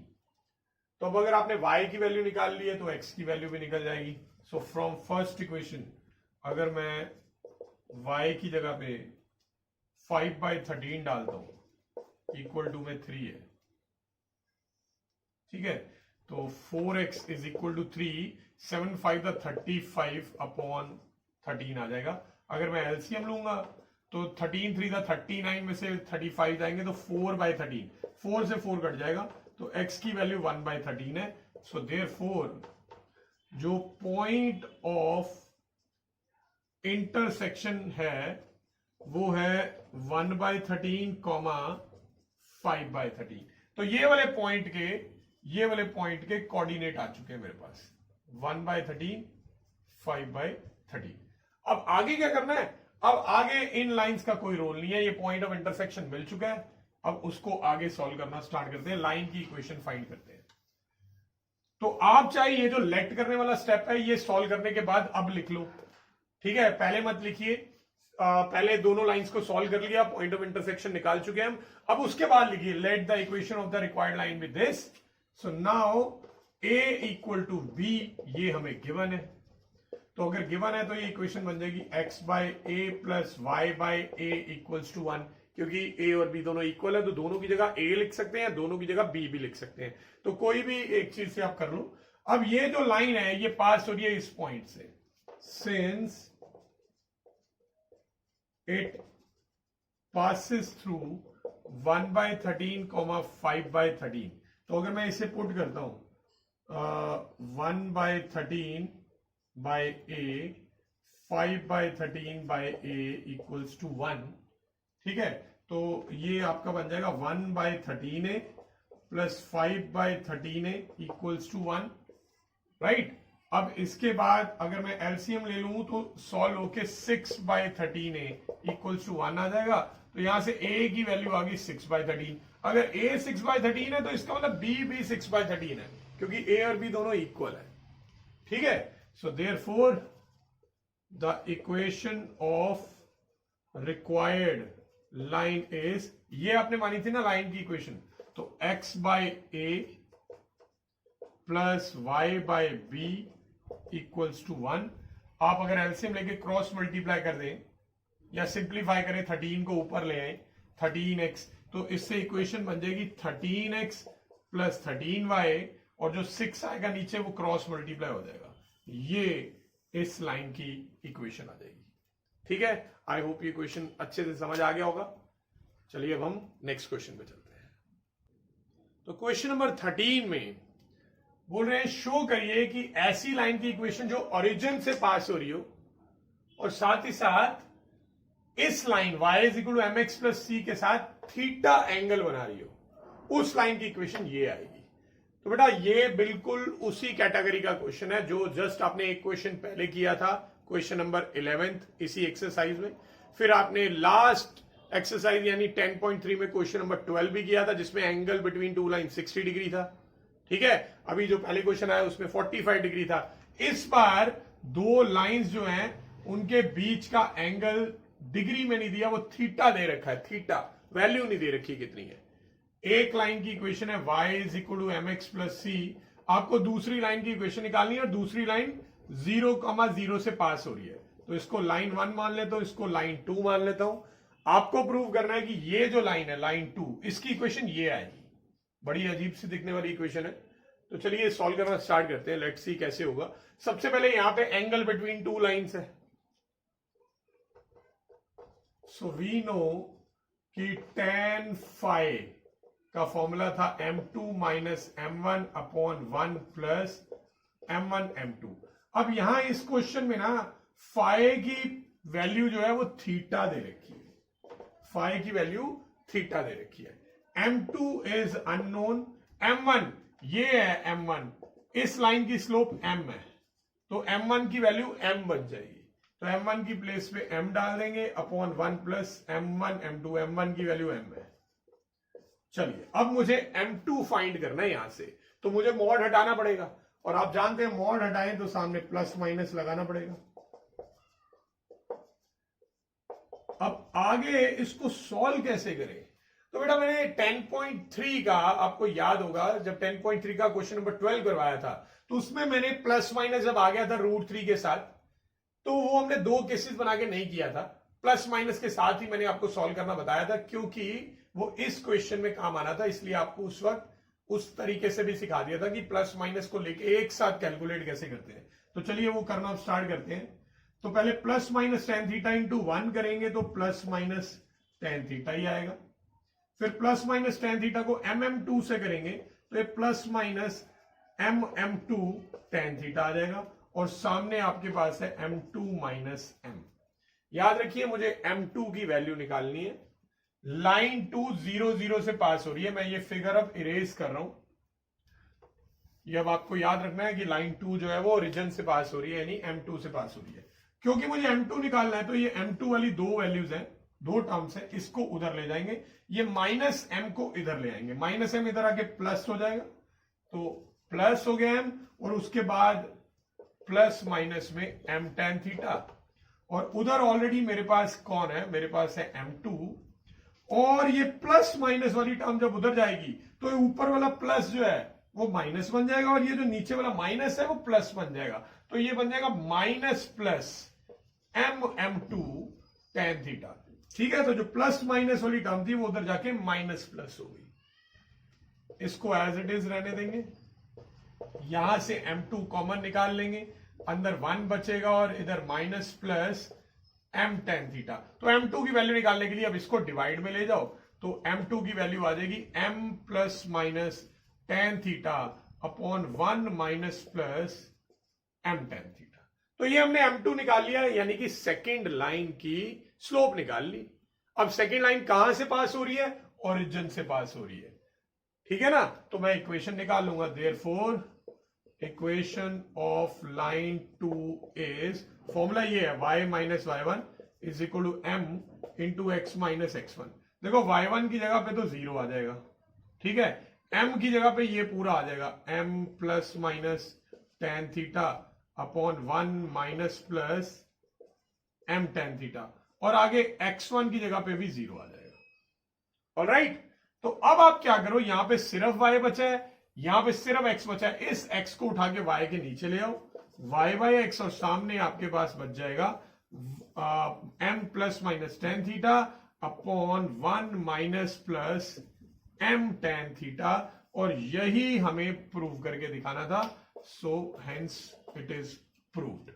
तो अब अगर आपने y की वैल्यू निकाल ली है तो x की वैल्यू भी निकल जाएगी। सो फ्रॉम फर्स्ट इक्वेशन अगर मैं y की जगह पे 5/13 डालता हूं, इक्वल टू में 3 है, ठीक है, तो 4x is equal to 3, 7 5 35 upon 13 आ जाएगा। अगर मैं एलसीएम लूंगा तो 13 3 39 में से 35 जाएंगे तो 4/13, 4 से 4 कट जाएगा, तो x की वैल्यू 1/13 है। सो देयरफॉर जो पॉइंट ऑफ इंटरसेक्शन है वो है 1/13, 5/13। तो ये वाले पॉइंट के कोऑर्डिनेट आ चुके हैं मेरे पास, 1/13, 5/13। अब आगे क्या करना है, अब आगे इन लाइंस का कोई रोल नहीं है, ये पॉइंट ऑफ इंटरसेक्शन मिल चुका है, अब उसको आगे सॉल्व करना स्टार्ट करते हैं, लाइन की इक्वेशन फाइंड करते हैं। तो आप चाहे ये जो लेट करने वाला स्टेप है ये सॉल्व करने के बाद अब लिख लो, ठीक है, पहले मत लिखिए, पहले दोनों लाइंस को सॉल्व कर लिया, पॉइंट ऑफ इंटरसेक्शन निकाल चुके हैं हम, अब उसके बाद लिखिए let the equation of the required line with this. So now a equal to b, ये हमें गिवन है, तो अगर गिवन है तो ये इक्वेशन बन जाएगी x by a plus y by a equals to 1, क्योंकि a और b दोनों इक्वल है तो दोनों की जगह a लिख सकते हैं, दोनों की जगह b भी लिख सकते हैं, तो कोई भी एक चीज से आप कर लो। अब ये जो लाइन है ये पास हो रही है इस पॉइंट से, सिंस इट पासिस थ्रू 1/13, 5/13, तो अगर मैं इसे पुट करता हूं 1/13 by a, 5/13 by a equals to 1, ठीक है, तो ये आपका बन जाएगा 1/13a plus 5/13a equals to 1, right. अब इसके बाद अगर मैं एलसीएम ले लूं तो सॉल्व होके 6/13a इक्वल्स टू 1 आ जाएगा, तो यहां से a की वैल्यू आ गई 6/13। अगर a 6/13 है तो इसका मतलब b भी 6/13 है, क्योंकि a और b दोनों इक्वल है, ठीक है। So therefore the equation of required line is, ये आपने मानी थी ना लाइन की इक्वेशन, तो x by a plus y by b equals to 1। आप अगर एलसीएम लेके क्रॉस मल्टीप्लाई कर दें या सिंप्लीफाई करें, 13 को ऊपर ले आए, 13x, तो इससे इक्वेशन बन जाएगी 13x प्लस 13y, और जो 6 आएगा नीचे वो क्रॉस मल्टीप्लाई हो जाएगा, ये इस लाइन की इक्वेशन आ जाएगी। ठीक है, आई होप ये क्वेश्चन अच्छे से समझ आ गया होगा। चलिए अब हम नेक्स्ट क्वेश्चन पे चलते हैं। तो क्वेश्चन नंबर 13 में बोल रहे हैं शो करिए कि ऐसी लाइन की इक्वेशन जो ओरिजिन से पास हो रही हो और साथ ही साथ इस line y is equal to M X plus C के साथ थीटा एंगल बना रही हो, उस लाइन की इक्वेशन ये आएगी। तो बेटा ये बिल्कुल उसी कैटेगरी का क्वेश्चन है जो जस्ट आपने एक क्वेश्चन पहले किया था, क्वेश्चन नंबर 11 इसी एक्सरसाइज में। फिर आपने लास्ट एक्सरसाइज यानी 10.3 में क्वेश्चन नंबर 12 भी किया था जिसमें angle between two line 60 degree था। ठीक है, अभी जो पहले क्वेश्चन आया उसमें 45 डिग्री था। इस बार दो लाइंस जो हैं उनके बीच का एंगल डिग्री में नहीं दिया, वो थीटा दे रखा है, थीटा वैल्यू नहीं दे रखी कितनी है। एक लाइन की इक्वेशन है y is equal to M X plus C, आपको दूसरी लाइन की इक्वेशन निकालनी है और दूसरी लाइन 0,0 से पास हो रही है। तो इसको लाइन 1 मान लेता हूं, इसको लाइन 2 मान लेता हूं। आपको प्रूव करना है कि ये जो लाइन है लाइन 2, इसकी इक्वेशन ये आएगी। बड़ी अजीब सी दिखने वाली इक्वेशन है। तो चलिए सॉल्व करना स्टार्ट करते हैं, लेट्स सी कैसे होगा। सबसे पहले यहां पे एंगल बिटवीन टू लाइंस है, सो वी नो कि tan फाई का फॉर्मूला था m2 minus m1 upon 1 plus m1 m2। अब यहां इस क्वेश्चन में ना फाई की वैल्यू जो है वो थीटा दे रखी है, फाई की वैल्यू थीटा दे रखी है। m2 इज अननोन, m1 ये है m1, इस लाइन की स्लोप m है, तो m1 की वैल्यू m बन जाएगी। तो m1 की प्लेस पे m डाल देंगे upon 1 plus m1 m2, m1 की वैल्यू m है। चलिए अब मुझे m2 फाइंड करना है यहां से, तो मुझे मॉड हटाना पड़ेगा, और आप जानते हैं मॉड हटाएं तो सामने प्लस माइनस लगाना पड़ेगा। अब आगे इसको सॉल्व कैसे करें? तो बेटा मैंने 10.3 का, आपको याद होगा जब 10.3 का क्वेश्चन नंबर 12 करवाया था तो उसमें मैंने प्लस माइनस जब आ गया था √3 के साथ, तो वो हमने दो केसेस बना के नहीं किया था, प्लस माइनस के साथ ही मैंने आपको सॉल्व करना बताया था, क्योंकि वो इस क्वेश्चन में काम आना था। इसलिए आपको उस वक्त उस तरीके से भी सिखा दिया था कि प्लस माइनस को लेके एक साथ कैलकुलेट कैसे करते हैं। तो चलिए वो करना स्टार्ट करते हैं। तो पहले plus minus tan theta into 1 करेंगे तो प्लस माइनस tan थीटा ही आएगा। फिर प्लस माइनस tan थीटा को mm2 से करेंगे तो ये plus minus mm2 tan theta आ जाएगा, और सामने आपके पास है m2 माइनस m। याद रखिए मुझे m2 की वैल्यू निकालनी है। लाइन 2 0 0 से पास हो रही है, मैं ये फिगर अब इरेज कर रहा हूं। ये अब आपको याद रखना है कि लाइन 2 जो है वो ओरिजिन से पास हो रही है, यानी m2 से पास हो रही है। क्योंकि मुझे m2 निकालना है तो ये m2 वाली दो वैल्यूज हैं, दो टर्म्स है, इसको उधर ले जाएंगे, ये माइनस m को इधर ले आएंगे, माइनस m इधर आके प्लस हो जाएगा, तो प्लस हो गया m, और उसके बाद प्लस माइनस में m tan थीटा, और उधर ऑलरेडी मेरे पास कौन है, मेरे पास है m2, और ये प्लस माइनस वाली टर्म जब उधर जाएगी तो ये ऊपर वाला प्लस जो है वो माइनस बन जाएगा, और ये जो नीचे वाला माइनस है वो प्लस बन जाएगा। तो ये बन जाएगा minus plus m2 tan theta. ठीक है, तो जो प्लस माइनस वाली टर्म थी वो उधर जाके माइनस प्लस हो गई। इसको एज इट इज रहने देंगे, यहां से m2 कॉमन निकाल लेंगे, अंदर 1 बचेगा और इधर minus plus m tan theta. तो m2 की वैल्यू निकालने के लिए अब इसको डिवाइड में ले जाओ, तो m2 की वैल्यू आ जाएगी m plus minus tan theta upon 1 minus plus m tan theta. तो ये हमने m2 निकाल लिया, यानी कि सेकेंड लाइन की स्लोप निकाल ली। अब सेकेंड लाइन कहां से पास हो रही है? ओरिजिन से पास हो रही है। ठीक है ना, तो मैं इक्वेशन निकाल लूंगा। Therefore equation of line 2 is, formula ये है y minus y1 is equal to m into x minus x1। देखो y1 की जगह पे तो 0 आ जाएगा, ठीक है, m की जगह पे ये पूरा आ जाएगा m plus minus tan theta upon 1 minus plus m tan theta, और आगे x1 की जगह पे भी 0 आ जाएगा। ऑलराइट, तो अब आप क्या करो, यहां पे सिर्फ y बचा है, यहां पे सिर्फ x बचा है, इस x को उठा के y के नीचे ले आओ, y बाई एक्स, और सामने आपके पास बच जाएगा m plus minus tan theta upon 1 minus plus m tan theta, और यही हमें प्रूव करके दिखाना था. So hence it is proved.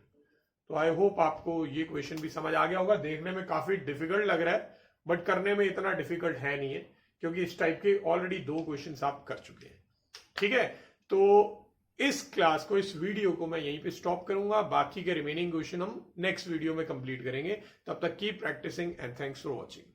तो आई होप आपको ये क्वेश्चन भी समझ आ गया होगा. देखने में काफी डिफिकल्ट लग रहा है बट करने में इतना डिफिकल्ट है नहीं है, क्योंकि इस टाइप के ऑलरेडी 2 क्वेश्चंस आप कर चुके हैं. ठीक है, तो इस क्लास को, इस वीडियो को मैं यहीं पे स्टॉप करूंगा. बाकी के रिमेनिंग क्वेश्चन हम नेक्स्ट वीडियो में कंप्लीट करेंगे. तब तक keep practising and thanks for watching.